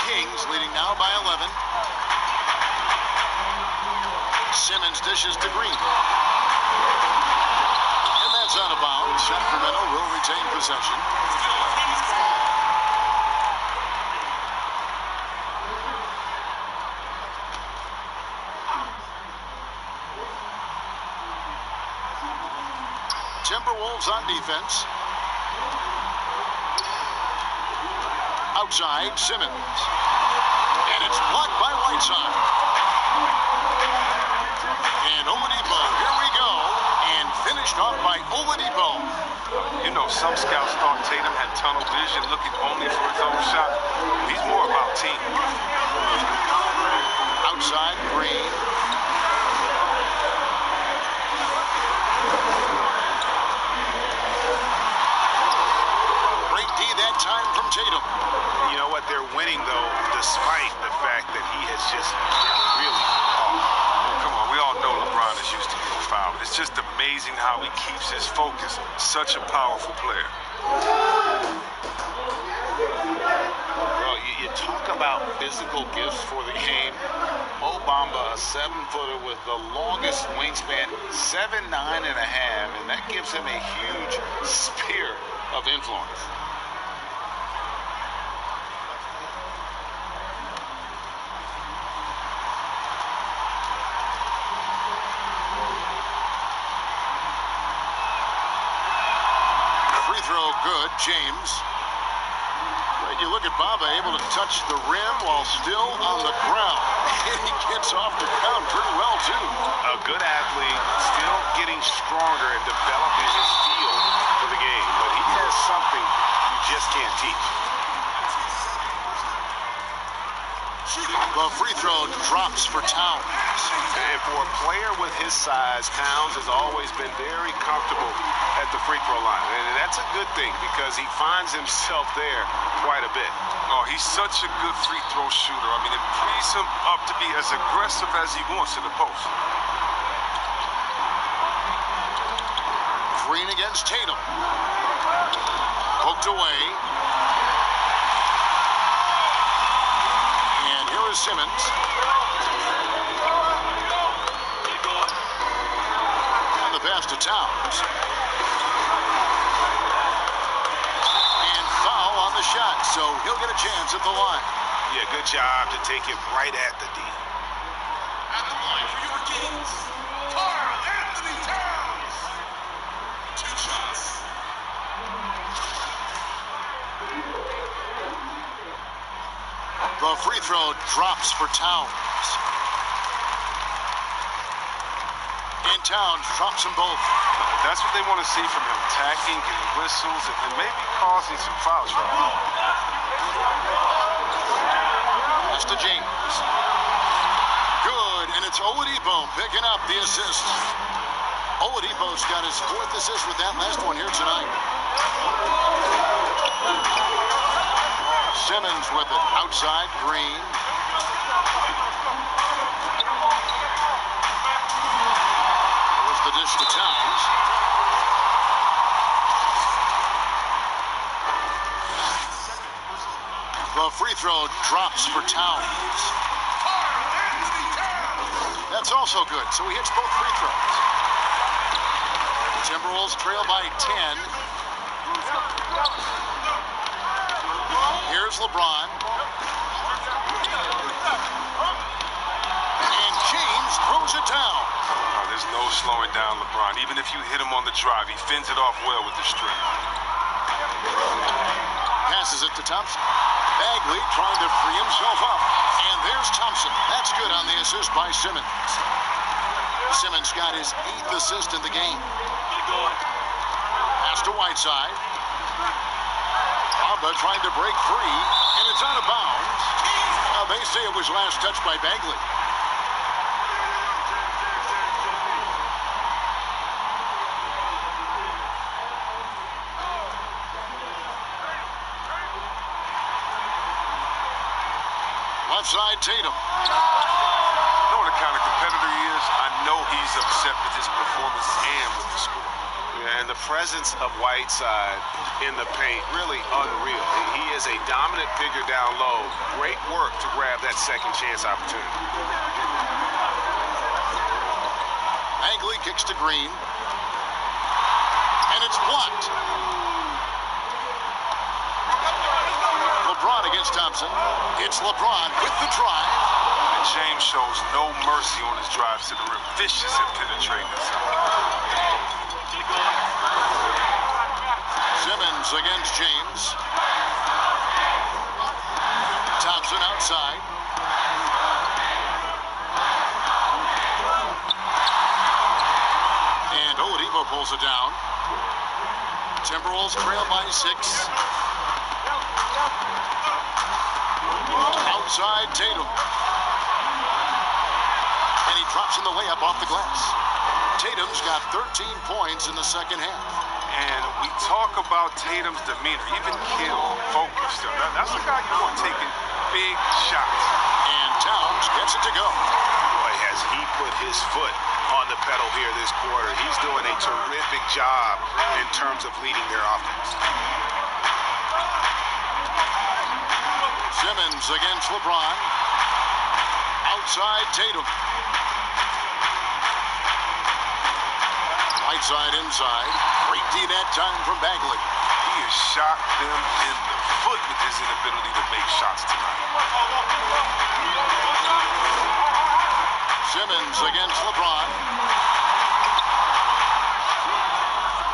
Kings leading now by 11. Simmons dishes to Green. And that's out of bounds. Sacramento will retain possession. Timberwolves on defense. Outside, Simmons. And it's blocked by Whiteside. And Oladipo, here we go. And finished off by Oladipo. You know, some scouts thought Tatum had tunnel vision, looking only for his own shot. He's more about team. Outside, Green. Great D that time from Tatum. You know what? They're winning, though, despite the fact that he has just really... Come on, we all know LeBron is used to being fouled. It's just amazing how he keeps his focus. Such a powerful player. Well, you talk about physical gifts for the game. Mo Bamba, a 7-footer with the longest wingspan, 7'9.5", and that gives him a huge sphere of influence. Throw good, James. But you look at Bamba able to touch the rim while still on the ground. And he gets off the ground pretty well, too. A good athlete, still getting stronger and developing his feel for the game. But he has something you just can't teach. The free throw drops for Towns. And for a player with his size, Towns has always been very comfortable at the free throw line. And that's a good thing because he finds himself there quite a bit. Oh, he's such a good free throw shooter. I mean, it frees him up to be as aggressive as he wants to the post. Green against Tatum. Poked away. And here is Simmons. And the pass to Towns. And foul on the shot, so he'll get a chance at the line. Yeah, good job to take it right at the D. At the line for your Kings, Karl Anthony Towns. 2 shots. The free throw drops for Towns. And Towns drops them both. That's what they want to see from him. Attacking, getting whistles, and maybe causing some foul trouble. That's to James. Good, and it's Oladipo picking up the assist. Oladipo's got his 4th assist with that last one here tonight. Simmons with it. Outside, Green. There's the dish to Towns. The free throw drops for Towns. That's also good, so he hits both free throws. Timberwolves trail by 10. Here's LeBron. And James throws it down. Oh, there's no slowing down LeBron. Even if you hit him on the drive, he fends it off well with the strength. Passes it to Thompson. Bagley trying to free himself up. And there's Thompson. That's good on the assist by Simmons. Simmons got his 8th assist in the game. Pass to Whiteside. Bamba trying to break free, and it's out of bounds. They say it was last touched by Bagley. Left side, Tatum. You know what the kind of competitor he is? I know he's upset with his performance and with the score. Yeah, and the presence of Whiteside in the paint, really unreal. He is a dominant figure down low. Great work to grab that second chance opportunity. Bagley kicks to Green. And it's blocked. LeBron against Thompson. It's LeBron with the drive. And James shows no mercy on his drives to the rim. Vicious at penetrating this. Simmons against James. Thompson outside. And Oladipo pulls it down. Timberwolves trail by 6. Outside Tatum. And he drops in the layup off the glass. Tatum's got 13 points in the second half. And we talk about Tatum's demeanor, even kill, focus. That's the guy you want taking big shots. And Towns gets it to go. Boy, has he put his foot on the pedal here this quarter. He's doing a terrific job in terms of leading their offense. Simmons against LeBron. Outside Tatum. Whiteside inside. Great D that time from Bagley. He has shot them in the foot with his inability to make shots tonight. Simmons against LeBron.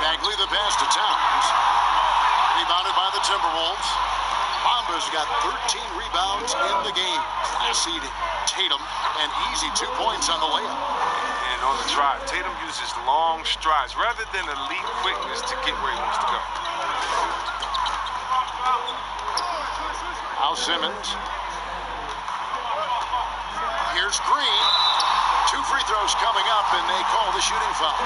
Bagley the pass to Towns. Rebounded by the Timberwolves. Bamba's got 13 rebounds in the game. Last seed Tatum, and easy 2 points on the layup. And on the drive, Tatum uses long strides rather than elite quickness to get where he wants to go. Now Simmons. Here's Green. 2 free throws coming up, and they call the shooting foul.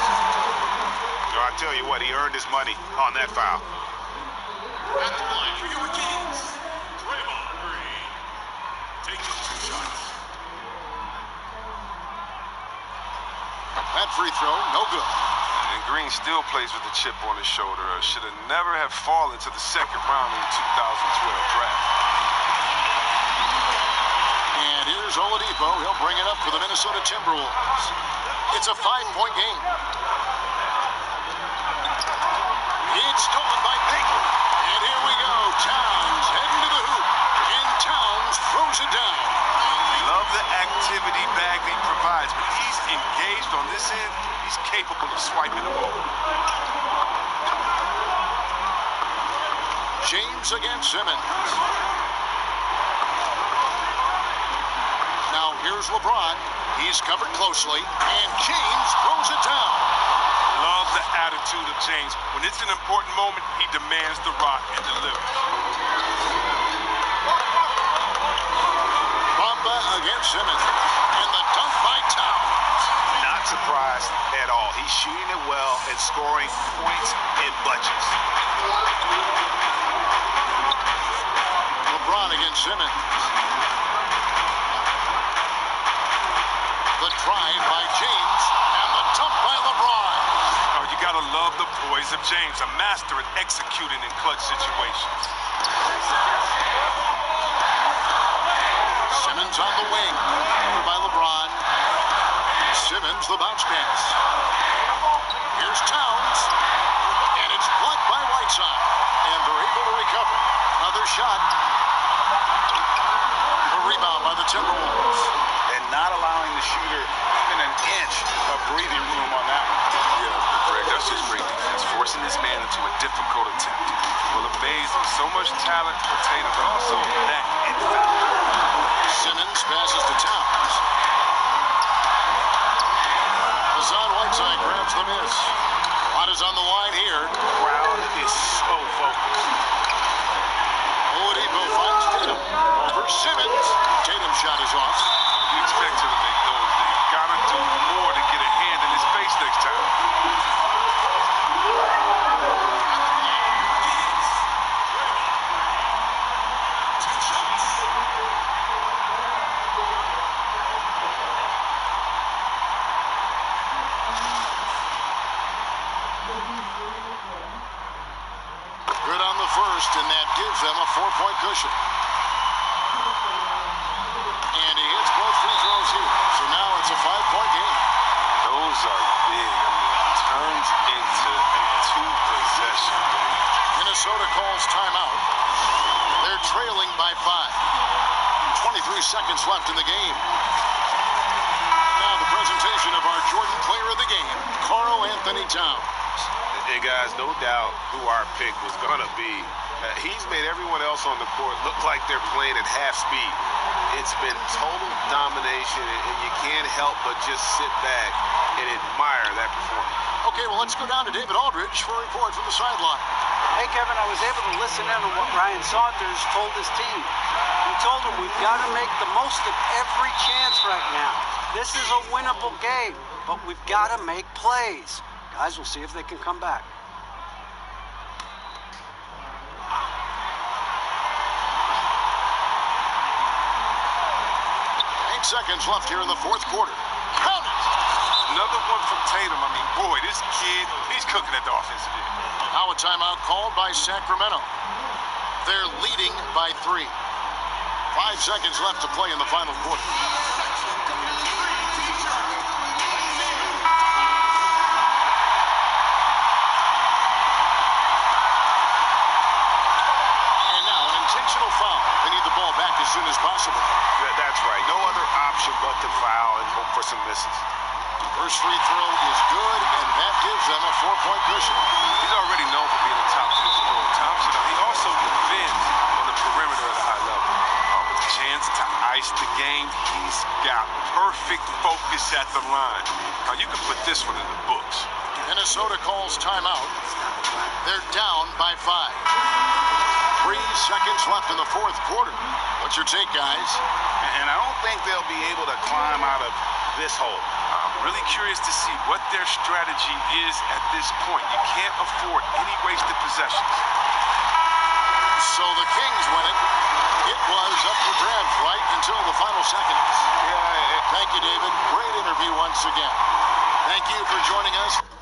I tell you what, he earned his money on that foul. At the line for your Kings, Draymond Green. Taking 2 shots. That free throw, no good. And Green still plays with a chip on his shoulder. Should have never have fallen to the second round in the 2012 draft. And here's Oladipo. He'll bring it up for the Minnesota Timberwolves. It's a 5-point game. It's stolen by Baker. And here we go. Towns heading to the hoop. And Towns throws it down. Love the activity Bagley provides, but he's engaged on this end. He's capable of swiping the ball. James against Simmons. Now here's LeBron. He's covered closely, and James throws it down. Love the attitude of James. When it's an important moment, he demands the rock and delivers. Bamba against Simmons. And the dunk by Towns. Not surprised at all. He's shooting it well and scoring points in bunches. LeBron against Simmons. The drive by James. And the dunk by LeBron. Oh, you gotta love the poise of James, a master at executing in clutch situations. Simmons on the wing. Over by LeBron. Simmons, the bounce pass. Here's Towns. And it's blocked by Whiteside. And they're able to recover. Another shot. A rebound by the Timberwolves. And not allowing the shooter even an inch of breathing room on that one. Yeah, Greg, that's just great defense, forcing this man into a difficult attempt. Well, amazing. So much talent for Tatum, but also that impact. Simmons passes to Towns. Hassan Whiteside grabs the miss. Watt is on the line here. The crowd is so focused. Oladipo finds Tatum. Over Simmons. Tatum's shot is off. You expect him to make those. You gotta do more to get a hand in his face next time. Good on the first, and that gives them a 4-point cushion. And he hits both free throws here. So now it's a 5-point game. Those are big. I mean, it turns into a 2-possession. Minnesota calls timeout. They're trailing by 5. 23 seconds left in the game. Now the presentation of our Jordan Player of the Game, Karl Anthony Towns. And guys, no doubt who our pick was going to be. He's made everyone else on the court look like they're playing at half speed. It's been total domination, and you can't help but just sit back and admire that performance. Okay, well, let's go down to David Aldridge for a report from the sideline. Hey, Kevin, I was able to listen in to what Ryan Saunders told his team. He told them we've got to make the most of every chance right now. This is a winnable game, but we've got to make plays. Guys, we'll see if they can come back. 8 seconds left here in the fourth quarter. Count it! Another one from Tatum. I mean, boy, this kid, he's cooking at the offensive end. Now a timeout called by Sacramento. They're leading by 3. 5 seconds left to play in the final quarter. Foul. They need the ball back as soon as possible. That's right. No other option but to foul and hope for some misses. First free throw is good, and that gives them a 4-point cushion. He's already known for being a top scorer. Thompson, he also defends on the perimeter at a high level. With a chance to ice the game, he's got perfect focus at the line. Now, you can put this one in the books. Minnesota calls timeout. They're down by 5. 3 seconds left in the fourth quarter. What's your take, guys? And I don't think they'll be able to climb out of this hole. I'm really curious to see what their strategy is at this point. You can't afford any wasted possessions. So the Kings win it. It was up for grabs right until the final seconds. Thank you, David. Great interview once again. Thank you for joining us.